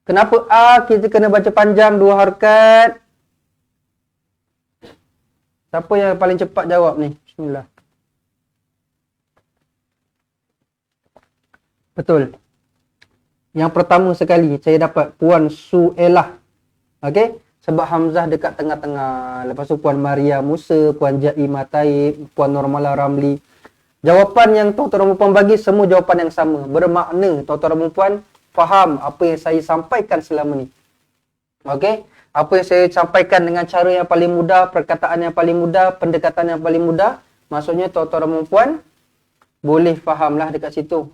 Kenapa A kita kena baca panjang dua harakat? Siapa yang paling cepat jawab ni? Bismillah. Betul. Yang pertama sekali saya dapat Puan Suelah. Okey? Sebab Hamzah dekat tengah-tengah. Lepas tu Puan Maria Musa, Puan Jaimah Taib, Puan Normala Ramli. Jawapan yang tuan-tuan dan puan bagi semua jawapan yang sama. Bermakna tuan-tuan dan puan faham apa yang saya sampaikan selama ni. Okey? Apa yang saya sampaikan dengan cara yang paling mudah, perkataan yang paling mudah, pendekatan yang paling mudah. Maksudnya tuan-tuan dan puan boleh fahamlah dekat situ.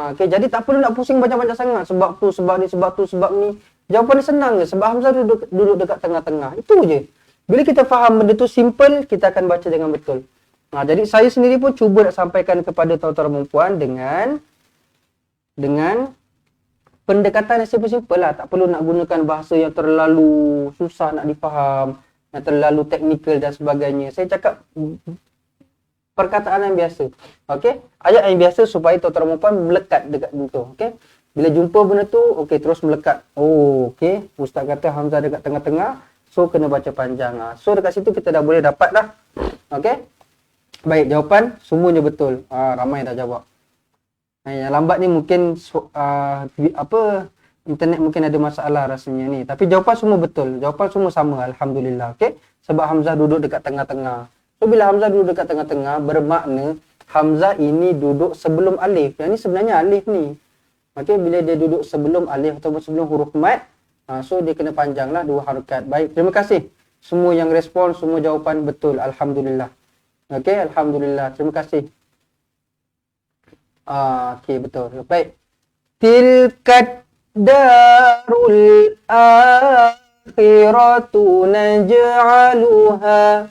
Okey, jadi tak perlu nak pusing banyak-banyak sangat. Sebab tu, sebab ni, sebab tu, sebab ni. Jawapan dia senang je. Sebab Hamzah duduk dekat tengah-tengah. Itu je. Bila kita faham benda tu simple, kita akan baca dengan betul. Jadi saya sendiri pun cuba nak sampaikan kepada tuan-tuan dan puan dengan pendekatan yang simple-simple lah. Tak perlu nak gunakan bahasa yang terlalu susah nak difaham, yang terlalu teknikal dan sebagainya. Saya cakap perkataan yang biasa. Okey? Ayat yang biasa supaya tuan-tuan dan puan melekat dekat itu. Okey? Bila jumpa benda tu, okey, terus melekat. Oh, okey. Ustaz kata Hamzah dekat tengah-tengah, so kena baca panjang. So dekat situ kita dah boleh dapat dah. Okey? Baik, jawapan semuanya betul. Ramai dah jawab. Yang lambat ni mungkin internet mungkin ada masalah rasanya ni. Tapi jawapan semua betul. Jawapan semua sama, alhamdulillah. Okey? Sebab Hamzah duduk dekat tengah-tengah. So bila Hamzah duduk dekat tengah-tengah, bermakna Hamzah ini duduk sebelum alif. Yang ni sebenarnya alif ni. Okey, bila dia duduk sebelum alif ataupun sebelum huruf mat, so dia kena panjanglah dua harakat. Baik, terima kasih. Semua yang respon, semua jawapan betul. Alhamdulillah. Okey, alhamdulillah. Terima kasih. Okey, betul. Baik. Tilkat darul akhiratu naj'aluha.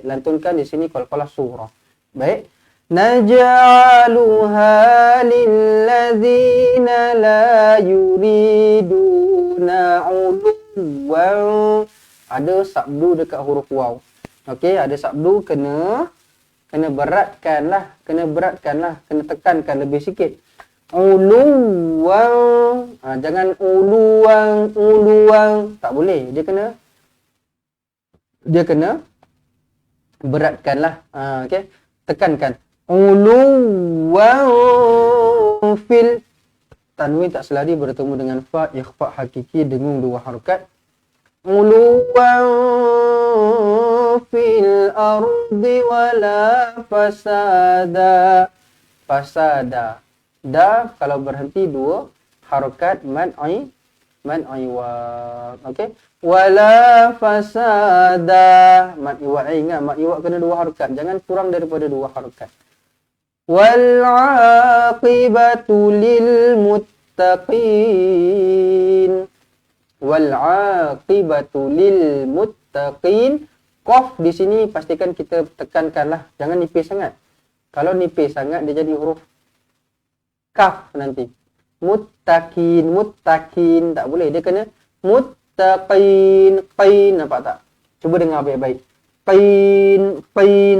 Lantunkan di sini qalqalah surah. Baik. Naj'aluha lilladzina la yuriduna 'uluwan. Ada sabdu dekat huruf waw. Okey, ada sabdu kena beratkanlah, kena tekankan lebih sikit. Uluwan. Jangan uluwan. Tak boleh. Dia kena beratkanlah. Okey. Tekankan. Uluwan fil. Tanwin tak selari bertemu dengan fa, ikhfa hakiki dengung dua harakat. Uluwan fil ardi wala fasada. Fasada. Da kalau berhenti dua harakat mad ai wa. Okey. Wala fasada. Mad iwa, ingat mad iwa kena dua harakat. Jangan kurang daripada dua harakat. Wal aqibatu lil muttaqin. Wal aqibatu lil muttaqin. Qaf di sini pastikan kita tekankanlah. Jangan nipis sangat. Kalau nipis sangat dia jadi huruf kaf nanti. Muttaqin tak boleh. Dia kena Muttaqin. Qin, nampak tak? Cuba dengar baik-baik. Qin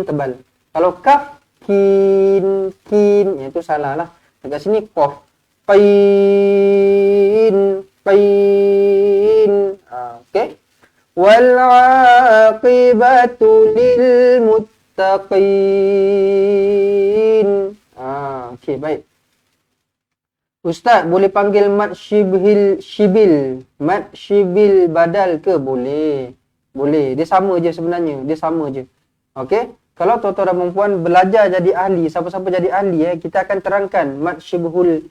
tebal. Kalau kaf, kin, itu salah lah. Dekat sini qaf. Qin. Okey. Wal aqibatu lil muttaqin. Okey, baik. Ustaz, boleh panggil mat shibil badal ke? Boleh. Boleh. Dia sama je sebenarnya. Dia sama je. Okey. Kalau tuan-tuan dan perempuan belajar jadi ahli, siapa-siapa jadi ahli, kita akan terangkan mat shibhul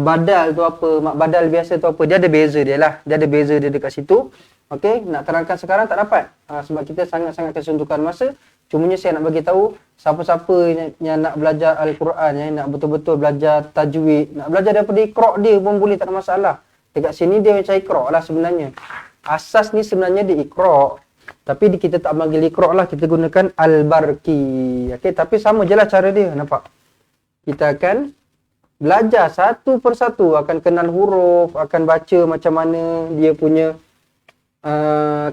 badal tu apa, mat badal biasa tu apa. Dia ada beza dia lah. Dia ada beza dia dekat situ. Okey, nak terangkan sekarang tak dapat. Sebab kita sangat-sangat kesuntukan masa. Cumanya saya nak bagi tahu siapa-siapa yang nak belajar Al-Quran, nak betul-betul belajar tajwid, nak belajar daripada Iqra' dia pun boleh, tak ada masalah. Dekat sini dia macam Iqra' lah sebenarnya. Asas ni sebenarnya di Iqra'. Tapi kita tak panggil Iqra' lah, kita gunakan Al-Barqi. Okey, tapi sama je lah cara dia, nampak? Kita akan belajar satu persatu, akan kenal huruf, akan baca macam mana dia punya,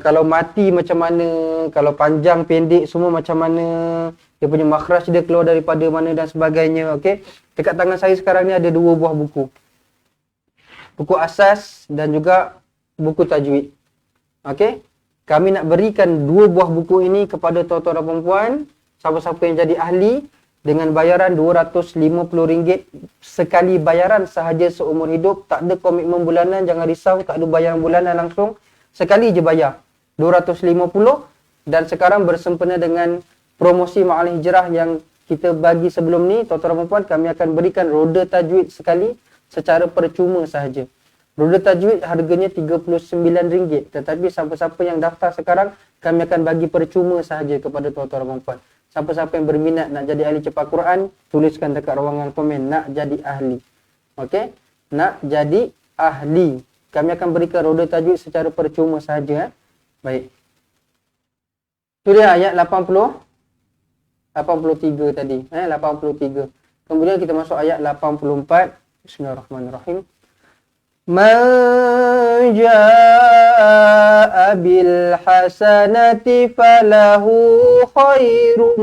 kalau mati macam mana, kalau panjang, pendek, semua macam mana, dia punya makhraj dia keluar daripada mana dan sebagainya. Okey, dekat tangan saya sekarang ni ada 2 buah buku. Buku asas dan juga buku tajwid. Okey, kami nak berikan 2 buah buku ini kepada tuan-tuan dan perempuan, siapa-siapa yang jadi ahli, dengan bayaran RM250 sekali bayaran sahaja seumur hidup. Tak ada komitmen bulanan, jangan risau, tak ada bayaran bulanan langsung. Sekali je bayar RM250. Dan sekarang bersempena dengan promosi Ma'al Hijrah yang kita bagi sebelum ni, tuan-tuan dan perempuan, kami akan berikan roda tajwid sekali secara percuma sahaja. Roda tajwid harganya RM39, tetapi siapa-siapa yang daftar sekarang, kami akan bagi percuma sahaja kepada tuan-tuan dan perempuan. Siapa-siapa yang berminat nak jadi ahli cepat Quran, tuliskan dekat ruangan komen, nak jadi ahli. Okey? Nak jadi ahli. Kami akan berikan roda tajwid secara percuma sahaja. Baik. Itu dia ayat 83 tadi. 83. Kemudian kita masuk ayat 84. Bismillahirrahmanirrahim. Man jaa'a bil hasanati falahu khairun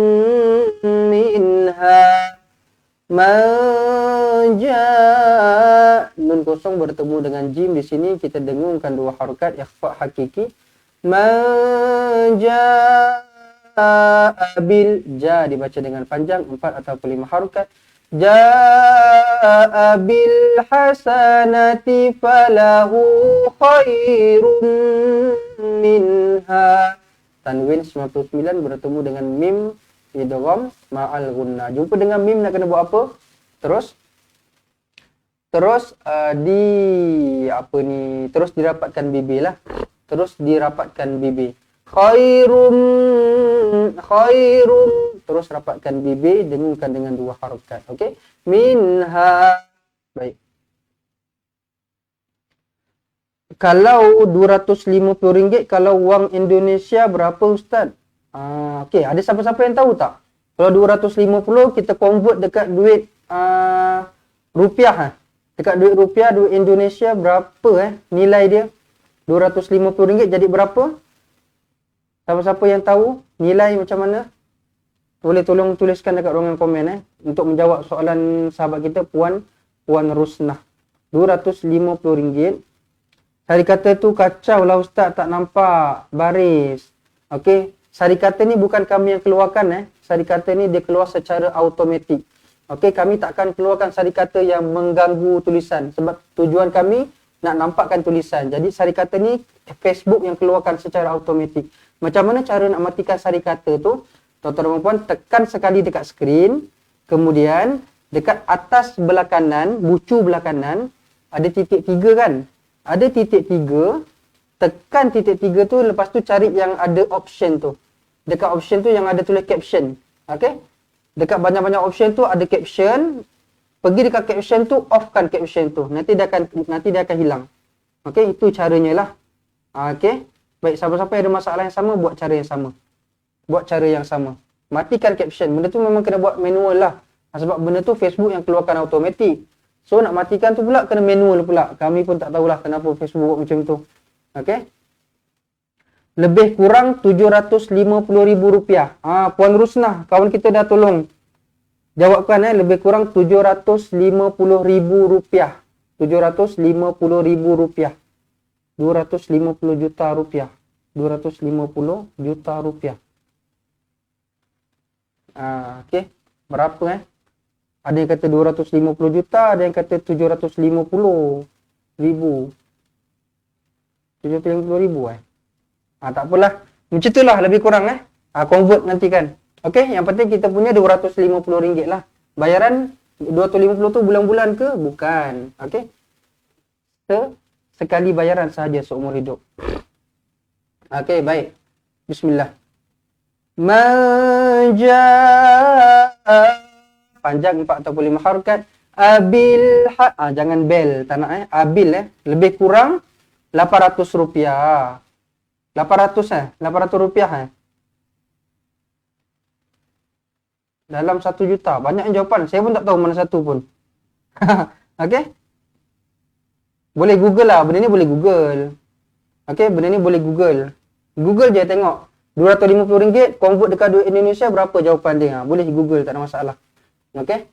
minha. Man jaa'a, nun kosong bertemu dengan jim di sini, kita dengungkan 2 harakat ikhfa hakiki. Man jaa'a bil, ja dibaca dengan panjang 4 atau 5 harakat. Jaa'a bil hasanati falahu khairun minha. Tanwin 99 bertemu dengan mim idgham ma'al gunna. Jumpa dengan mim nak kena buat apa? Terus dirapatkan bibir lah. Terus dirapatkan bibir. Khairum, terus rapatkan bibir, dengungkan dengan 2 harakat. Okey, minha. Baik. Kalau RM250, kalau wang Indonesia berapa ustaz? Okey, ada siapa-siapa yang tahu tak? Kalau 250 kita convert dekat duit rupiah. Dekat duit rupiah, duit Indonesia berapa nilai dia? RM250 jadi berapa? Siapa-siapa yang tahu nilai macam mana? Boleh tolong tuliskan dekat ruangan komen untuk menjawab soalan sahabat kita Puan Rusnah. RM250. Sari kata tu kacau lah ustaz, tak nampak baris. Okey, sari kata ni bukan kami yang keluarkan Sari kata ni dia keluar secara automatik. Okey, kami takkan keluarkan sari kata yang mengganggu tulisan sebab tujuan kami nak nampakkan tulisan. Jadi sari kata ni Facebook yang keluarkan secara automatik. Macam mana cara nak matikan sari kata tu? Tuan-tuan dan puan, tekan sekali dekat skrin. Kemudian dekat atas belah kanan, bucu belah kanan, ada titik 3 kan? Ada titik 3. Tekan titik 3 tu, lepas tu cari yang ada option tu. Dekat option tu yang ada tulis caption. Okey? Dekat banyak-banyak option tu ada caption. Pergi dekat caption tu, offkan caption tu. Nanti dia akan hilang. Okey, itu caranya lah. Okey. Baik, siapa-siapa yang ada masalah yang sama, buat cara yang sama. Buat cara yang sama. Matikan caption. Benda tu memang kena buat manual lah. Sebab benda tu Facebook yang keluarkan automatik. So nak matikan tu pula kena manual pula. Kami pun tak tahulah kenapa Facebook buat macam tu. Okey. Lebih kurang RM750,000. Puan Rusnah, kawan kita dah tolong jawabkan lebih kurang RM750,000. RM750,000. 250 juta rupiah. 250 juta rupiah. Okey. Berapa Ada yang kata 250 juta, ada yang kata 750,000. 750,000 tak apalah. Macam itulah lebih kurang convert nanti kan. Okey, yang penting kita punya RM250 lah. Bayaran 250 tu bulan-bulan ke? Bukan. Okey. Sekali bayaran sahaja seumur hidup. Okey, baik. Bismillah. Panjang 4 atau 5 harakat. Jangan bel, tak nak Abil lebih kurang RM800. 800 rupiah dalam 1 juta. Banyak yang jawapan. Saya pun tak tahu mana satu pun. Okey. Boleh Google lah. Benda ni boleh Google. Okey, benda ni boleh Google. Google je tengok. RM250 convert dekat duit Indonesia berapa jawapan dia. Boleh Google, tak ada masalah. Okey.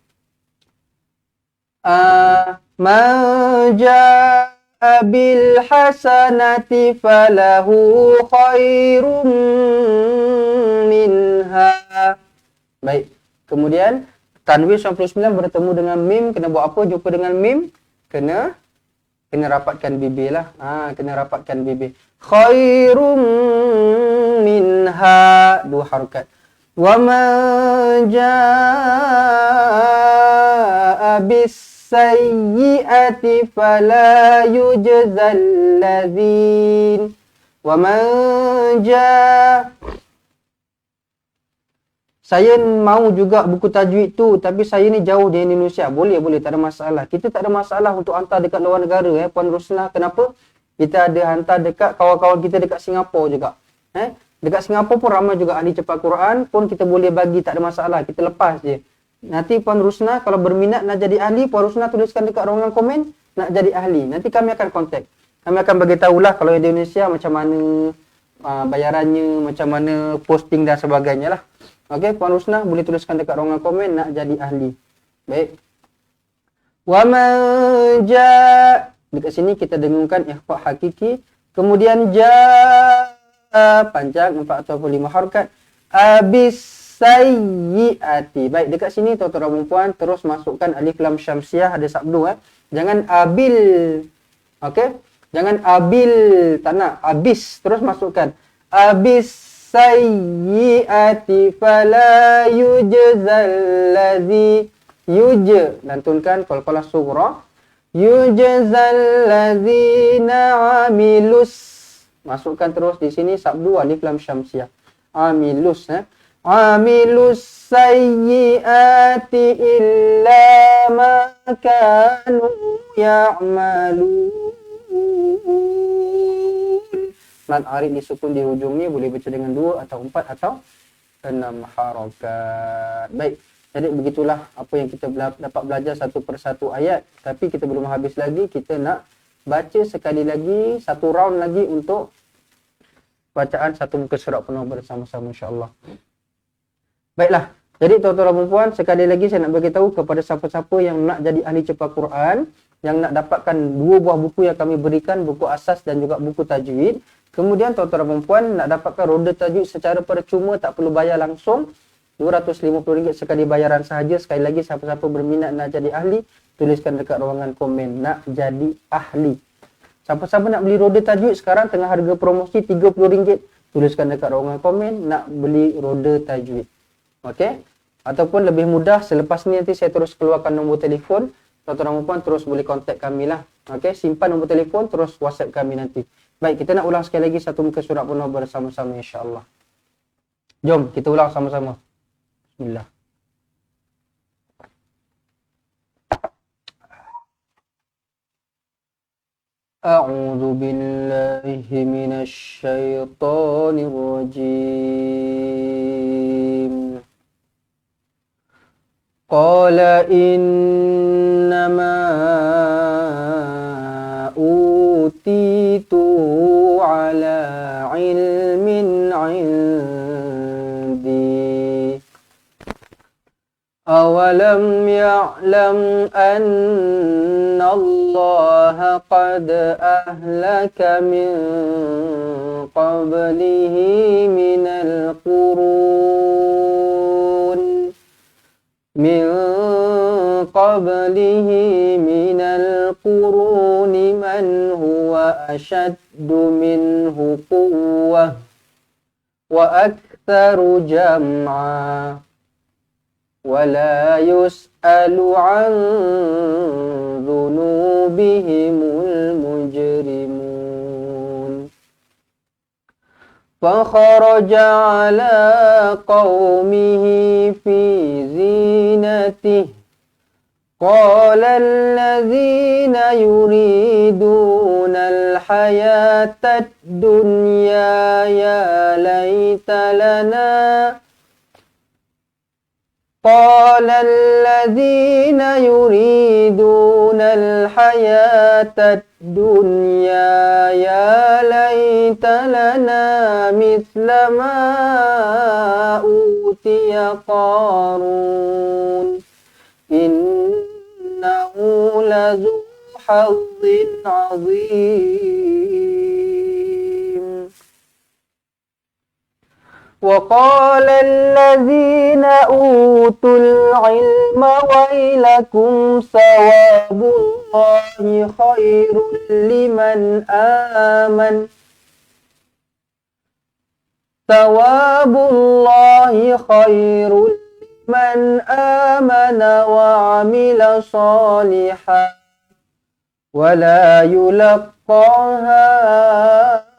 Bil hasanati falahu khairum minha. Baik. Kemudian tanwin 99 bertemu dengan mim, kena buat apa? Jumpa dengan mim, kena rapatkan bibir lah. Kena rapatkan bibir. Khairum minha, 2 harakat. Wa man jaa bis sayyi'ati fala yujzal ladzin wa man jaa. Saya mau juga buku tajwid tu, tapi saya ni jauh di Indonesia. Boleh, tak ada masalah. Kita tak ada masalah untuk hantar dekat luar negara Puan Rusnah. Kenapa? Kita ada hantar dekat kawan-kawan kita dekat Singapura juga. Dekat Singapura pun ramai juga ahli cepat Quran, pun kita boleh bagi, tak ada masalah. Kita lepas je. Nanti Puan Rusnah kalau berminat nak jadi ahli, Puan Rusnah tuliskan dekat ruangan komen nak jadi ahli. Nanti kami akan kontak. Kami akan bagi tahulah kalau di Indonesia macam mana bayarannya, macam mana posting dan sebagainya lah. Okey, Puan Rusnah boleh tuliskan dekat ruangan komen nak jadi ahli. Baik. Wa man jaa, dekat sini kita dengungkan ikhfa hakiki. Kemudian jaa panjang 4 atau 5 harakat. Abis sayyiati. Baik, dekat sini tuan-tuan dan puan terus masukkan alif lam syamsiah, ada sabdu Jangan abil. Okey? Jangan abil, tak nak. Abis, terus masukkan. Abis sayyiati fala yujzal ladzi lantunkan qalqalah sughra. Yujzal ladzina amilus. Masukkan terus di sini sabdu alif lam syamsiah. Amilus Amilus sayyiati illa ma kanu ya'malun. Mad arid disukun di hujungnya, boleh baca dengan 2 atau 4 atau 6 harakat. Baik, jadi begitulah apa yang kita dapat belajar satu persatu ayat. Tapi kita belum habis lagi, kita nak baca sekali lagi, satu round lagi untuk bacaan satu muka surat penuh bersama-sama insya-Allah. Baiklah, jadi tuan-tuan dan puan, sekali lagi saya nak bagi tahu kepada siapa-siapa yang nak jadi ahli cepat Quran, yang nak dapatkan 2 buah buku yang kami berikan, buku asas dan juga buku tajwid. Kemudian tuan-tuan dan puan nak dapatkan roda tajwid secara percuma, tak perlu bayar langsung, RM250 sekali bayaran sahaja. Sekali lagi, siapa-siapa berminat nak jadi ahli, tuliskan dekat ruangan komen nak jadi ahli. Siapa-siapa nak beli roda tajwid sekarang tengah harga promosi RM30, tuliskan dekat ruangan komen nak beli roda tajwid. Okey? Ataupun lebih mudah, selepas ni nanti saya terus keluarkan nombor telefon. Tuan-tuan dan puan terus boleh kontak kami lah. Okey, simpan nombor telefon, terus WhatsApp kami nanti. Baik, kita nak ulang sekali lagi satu muka surat penuh bersama-sama insya-Allah. Jom kita ulang sama-sama. Bismillah. A'udzu billahi minasy syaithanir rajim. Qala innama على علم عندي أولم يعلم أن الله قد أهلك من قبله من القرون من هو أشد منه قوة وأكثر جمعا ولا يسأل عن ذنوبهم المجرمون فخرج على قومه في زينته قال الذين يريدون الحياة الدنيا يا ليت لنا قال الذين يريدون الحياة الدنيا يا ليت لنا مثل ما أوتي قارون إنه لذو حظ عظيم وقال الذين أوتوا العلم ويلكم ثواب الله خير لمن آمن وعمل صالحا ولا يلقاها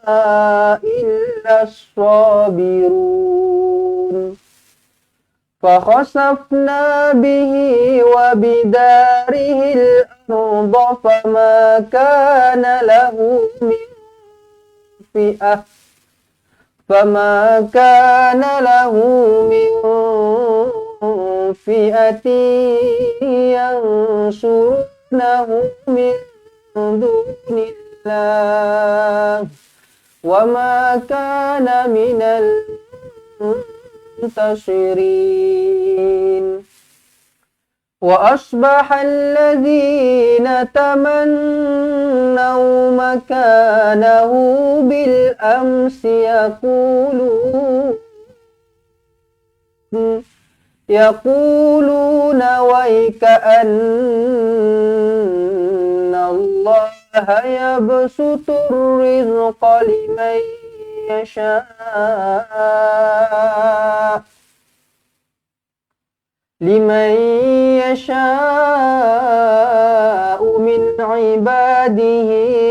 إلا الصابرون فخسفنا به وبداره الأرض فما كان له من فئة ينصرونه من دون الله وما كان من المنتصرين وأصبح الذين تمنوا مكانه بالأمس يقولون ويك أن الله يبسط الرزق لمن يشاء من عباده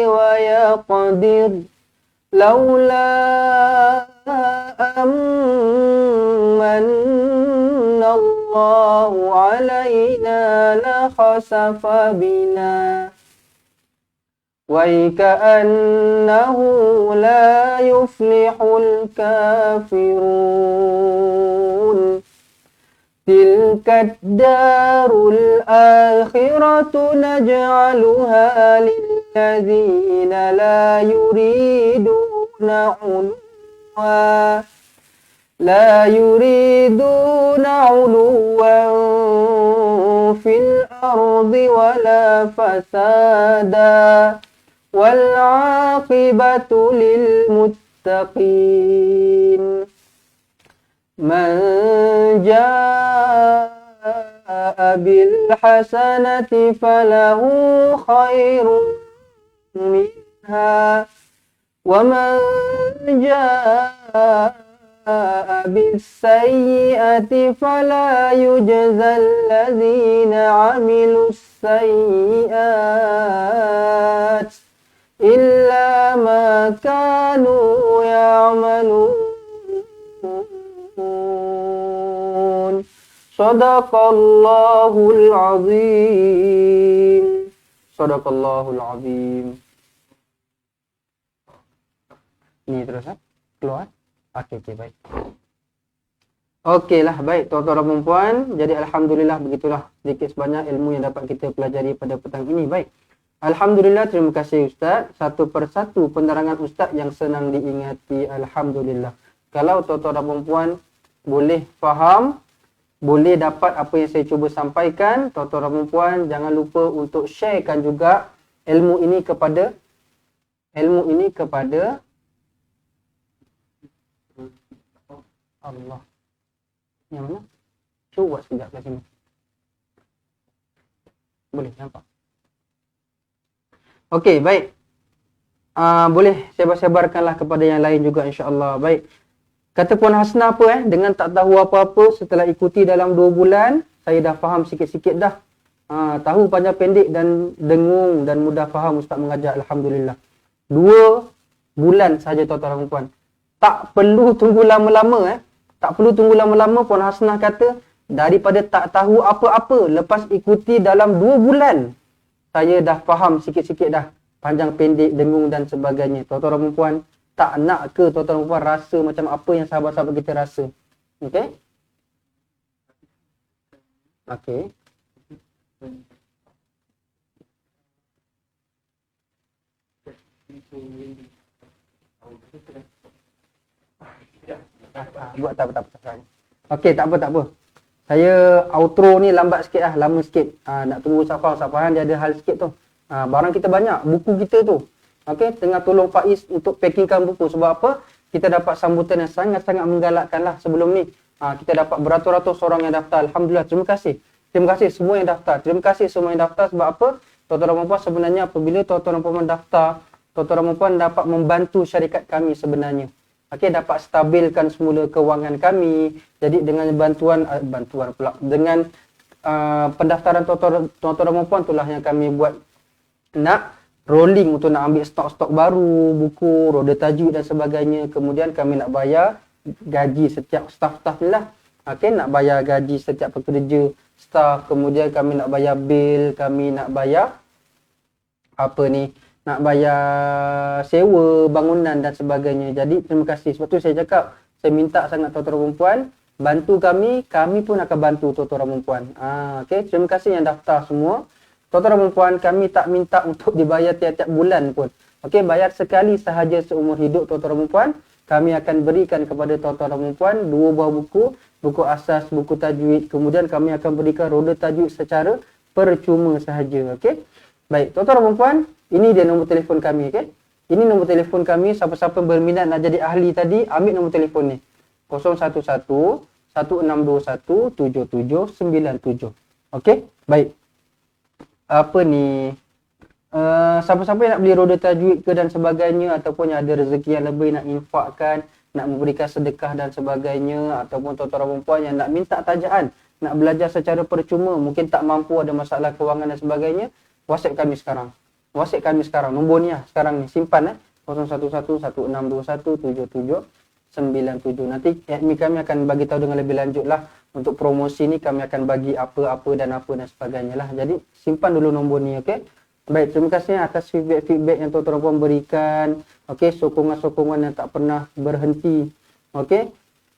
ويقدر لولا أمن الله علينا لخسف بنا ويكأنه لا يفلح الكافرون تلك الدار الآخرة نجعلها للذين لا يريدون علوا في الأرض ولا فسادا والعاقبة للمتقين من جاء بالحسنة فله خير منها ومن جاء بالسيئة فلا يجزى الذين عملوا السيئات إلا ما كانوا يعملون Sadaqallahul azim. Sadaqallahul azim. Ini terus kan? Keluar? Oke, baik. Oke lah, baik tuan-tuan dan puan. Jadi alhamdulillah begitulah sedikit sebanyak ilmu yang dapat kita pelajari pada petang ini. Baik. Alhamdulillah, terima kasih Ustaz. Satu persatu penerangan Ustaz yang senang diingati. Alhamdulillah. Kalau tuan-tuan dan puan boleh faham, boleh dapat apa yang saya cuba sampaikan, tuan-tuan dan puan jangan lupa untuk sharekan juga ilmu ini kepada Allah. Yang mana? Cuba sekejap kat sini. Boleh nampak? Okey, baik. Boleh sebar-sebarkanlah kepada yang lain juga insya-Allah. Baik. Kata Puan Hasna apa dengan tak tahu apa-apa setelah ikuti dalam 2 bulan, saya dah faham sikit-sikit dah. Tahu panjang pendek dan dengung dan mudah faham Ustaz mengajar, alhamdulillah. 2 bulan saja tuan-tuan dan puan. Tak perlu tunggu lama-lama Tak perlu tunggu lama-lama. Puan Hasnah kata daripada tak tahu apa-apa lepas ikuti dalam 2 bulan saya dah faham sikit-sikit dah. Panjang pendek, dengung dan sebagainya. Tuan-tuan dan puan, tak nak ke tuan-tuan dan puan rasa macam apa yang sahabat-sahabat kita rasa? Okey? Okey. Buat tak apa. Okey, tak apa. Saya outro ni lambat sikit lah, lama sikit. Nak tunggu Safahan dia ada hal sikit tu. Barang kita banyak, buku kita tu. Okey, tengah tolong Faiz untuk packingkan buku. Sebab apa? Kita dapat sambutan yang sangat-sangat menggalakkan lah sebelum ni. Kita dapat beratus-ratus orang yang daftar. Alhamdulillah, terima kasih. Terima kasih semua yang daftar. Terima kasih semua yang daftar sebab apa? Tuan-tuan dan puan sebenarnya apabila tuan-tuan dan puan daftar, tuan-tuan dan puan dapat membantu syarikat kami sebenarnya. Okey, dapat stabilkan semula kewangan kami. Jadi dengan bantuan pula, dengan pendaftaran tuan-tuan dan puan itulah yang kami buat nak rolling untuk nak ambil stok-stok baru, buku, roda tajwid dan sebagainya. Kemudian kami nak bayar gaji setiap staff-staff ni lah. Okey, nak bayar gaji setiap pekerja staff, kemudian kami nak bayar bil, kami nak bayar nak bayar sewa bangunan dan sebagainya. Jadi terima kasih. Sebab tu saya cakap, saya minta sangat tuan-tuan dan puan bantu kami pun akan bantu tuan-tuan dan puan. Okey, terima kasih yang daftar semua. Tuan-tuan dan puan, kami tak minta untuk dibayar tiap-tiap bulan pun. Okey, bayar sekali sahaja seumur hidup tuan-tuan dan puan. Kami akan berikan kepada tuan-tuan dan puan 2 buah buku asas, buku tajwid. Kemudian kami akan berikan roda tajwid secara percuma sahaja. Okey. Baik, tuan-tuan dan puan, ini dia nombor telefon kami, okey. Ini nombor telefon kami, siapa-siapa berminat nak jadi ahli tadi, ambil nombor telefon ni. 011 1621 7797. Okey? Baik. Siapa-siapa yang nak beli roda tajwid ke dan sebagainya, ataupun yang ada rezeki yang lebih nak infakkan, nak memberikan sedekah dan sebagainya, ataupun tuan-tuan dan puan yang nak minta tajaan, nak belajar secara percuma, mungkin tak mampu, ada masalah kewangan dan sebagainya, WhatsApp kami sekarang. Nombor ni sekarang ni, simpan 011 1621 7797. Nanti admin kami akan bagi tahu dengan lebih lanjut lah. Untuk promosi ni kami akan bagi apa dan sebagainya lah. Jadi simpan dulu nombor ni, okey. Baik, terima kasih atas feedback yang tuan-tuan puan berikan. Okey, sokongan-sokongan yang tak pernah berhenti. Okey,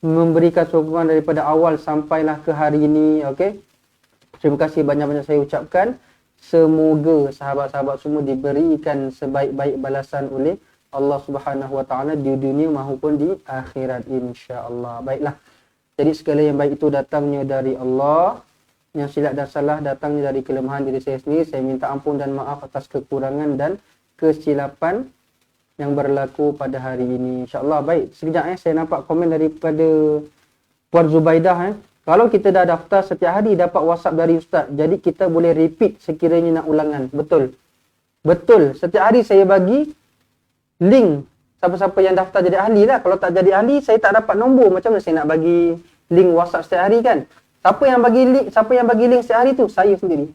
memberikan sokongan daripada awal sampailah ke hari ini, okey. Terima kasih banyak-banyak saya ucapkan. Semoga sahabat-sahabat semua diberikan sebaik-baik balasan oleh Allah Subhanahu Wa Taala di dunia maupun di akhirat, insya-Allah. Baiklah. Jadi segala yang baik itu datangnya dari Allah. Yang silap dan salah datangnya dari kelemahan diri saya sendiri. Saya minta ampun dan maaf atas kekurangan dan kesilapan yang berlaku pada hari ini, insya-Allah. Baik, sekejap saya nampak komen daripada Puan Zubaidah. Kalau kita dah daftar setiap hari dapat WhatsApp dari Ustaz. Jadi kita boleh repeat sekiranya nak ulangan. Betul. Setiap hari saya bagi link siapa-siapa yang daftar jadi ahli lah. Kalau tak jadi ahli, saya tak dapat nombor. Macam mana saya nak bagi link WhatsApp setiap hari kan? Siapa yang bagi link setiap hari tu? Saya sendiri.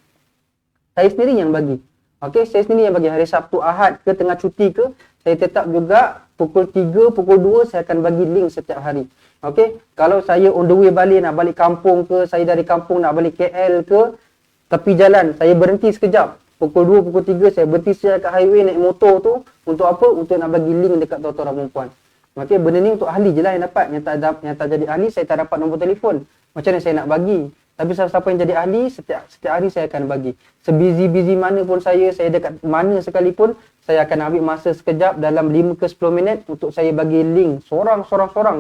Saya sendiri yang bagi. Okey, saya sendiri yang bagi. Hari Sabtu, Ahad ke tengah cuti ke, saya tetap juga pukul 3, pukul 2 saya akan bagi link setiap hari. Okey, kalau saya on the way balik, nak balik kampung ke, saya dari kampung nak balik KL ke, tepi jalan, saya berhenti sekejap. Pukul 2, pukul 3 saya berhenti sekejap kat highway naik motor tu. Untuk apa? Untuk nak bagi link dekat tuan-tuan dan puan. Okey, benda ni untuk ahli je lah yang dapat. Yang tak jadi ahli, saya tak dapat nombor telefon. Macam mana saya nak bagi? Tapi siapa yang jadi ahli, setiap hari saya akan bagi. Sebizi-bizi mana pun saya dekat mana sekalipun, saya akan ambil masa sekejap dalam 5 ke 10 minit untuk saya bagi link seorang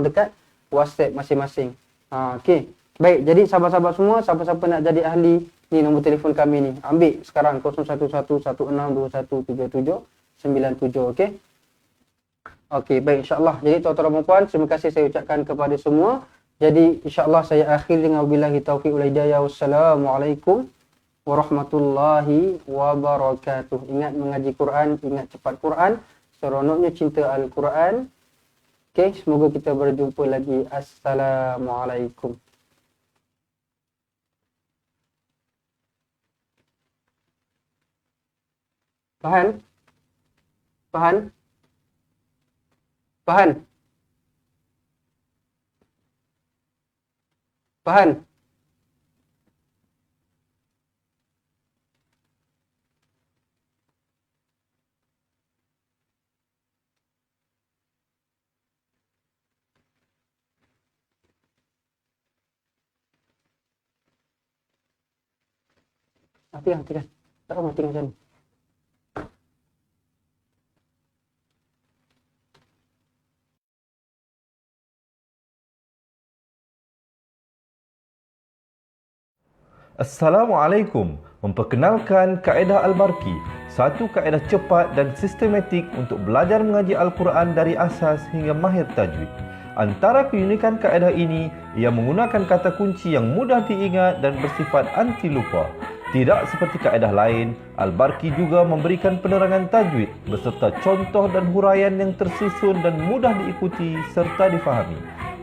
dekat WhatsApp masing-masing. Okey. Baik, jadi sahabat-sahabat semua, siapa-siapa nak jadi ahli, ni nombor telefon kami ni. Ambil sekarang 0111623797, okey? Okey, baik, insya-Allah. Jadi tuan-tuan dan puan, terima kasih saya ucapkan kepada semua. Jadi insya-Allah saya akhir dengan wabillahi taufiq wal hidayah. Wassalamualaikum warahmatullahi wabarakatuh. Ingat mengaji Quran, ingat cepat Quran, seronoknya cinta Al-Quran. Okey, semoga kita berjumpa lagi. Assalamualaikum. Fahan? Fahan? Fahan? Fahan? Tinggal. Tak mau tinggal sana. Assalamualaikum. Memperkenalkan kaedah Al-Barki, satu kaedah cepat dan sistematik untuk belajar mengaji Al-Quran dari asas hingga mahir tajwid. Antara keunikan kaedah ini, ia menggunakan kata kunci yang mudah diingat dan bersifat anti lupa. Tidak seperti kaedah lain, Al-Barki juga memberikan penerangan tajwid beserta contoh dan huraian yang tersusun dan mudah diikuti serta difahami.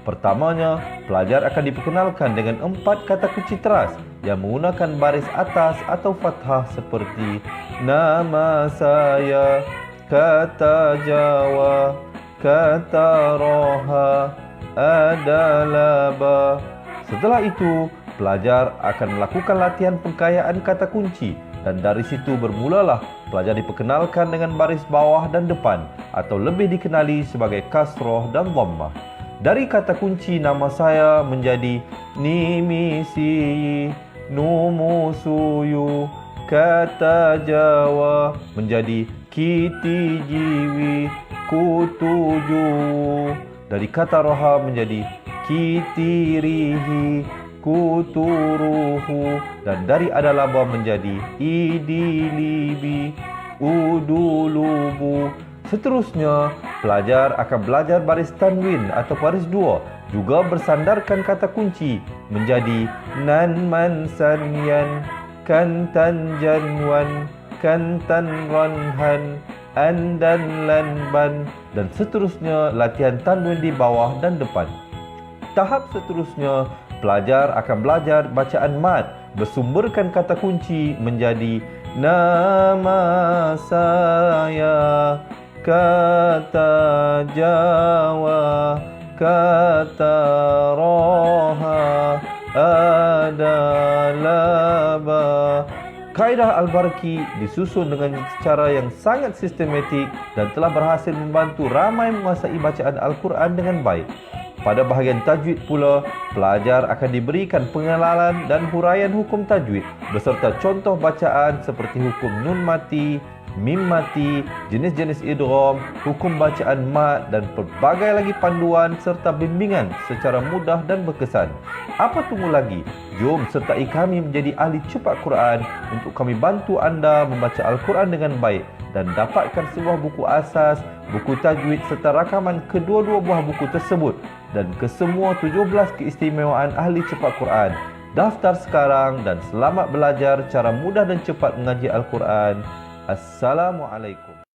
Pertamanya, pelajar akan diperkenalkan dengan 4 kata kunci teras yang menggunakan baris atas atau fathah seperti nama saya, kata Jawa, kata Roha, adalah ba. Setelah itu, pelajar akan melakukan latihan pengkayaan kata kunci dan dari situ bermulalah pelajar diperkenalkan dengan baris bawah dan depan atau lebih dikenali sebagai kasroh dan dhammah. Dari kata kunci nama saya menjadi nimisi, numusuyu, kata Jawa menjadi kiti jiwi, kutuju. Dari kata roha menjadi kitirihi, kuturuhu. Dan dari adalaba menjadi idilibi, udulubu. Seterusnya, pelajar akan belajar baris tanwin atau baris dua, juga bersandarkan kata kunci menjadi nan man sanyan, kan tan janwan, kan tan ranhan, an dan lan ban, dan seterusnya latihan tanwin di bawah dan depan. Tahap seterusnya, pelajar akan belajar bacaan mad bersumberkan kata kunci menjadi nama saya, kata Jawa, kata Roha, adalah ba. Kaedah Al-Barki disusun dengan cara yang sangat sistematik dan telah berhasil membantu ramai menguasai bacaan Al-Quran dengan baik. Pada bahagian tajwid pula, pelajar akan diberikan pengenalan dan huraian hukum tajwid beserta contoh bacaan seperti hukum nun mati, mim mati, jenis-jenis idgham, hukum bacaan mat dan pelbagai lagi panduan serta bimbingan secara mudah dan berkesan. Apa tunggu lagi? Jom sertai kami menjadi ahli cepat Quran untuk kami bantu anda membaca Al-Quran dengan baik dan dapatkan sebuah buku asas, buku tajwid serta rakaman kedua-dua buah buku tersebut dan kesemua 17 keistimewaan ahli cepat Quran. Daftar sekarang dan selamat belajar cara mudah dan cepat mengaji Al-Quran. Assalamualaikum.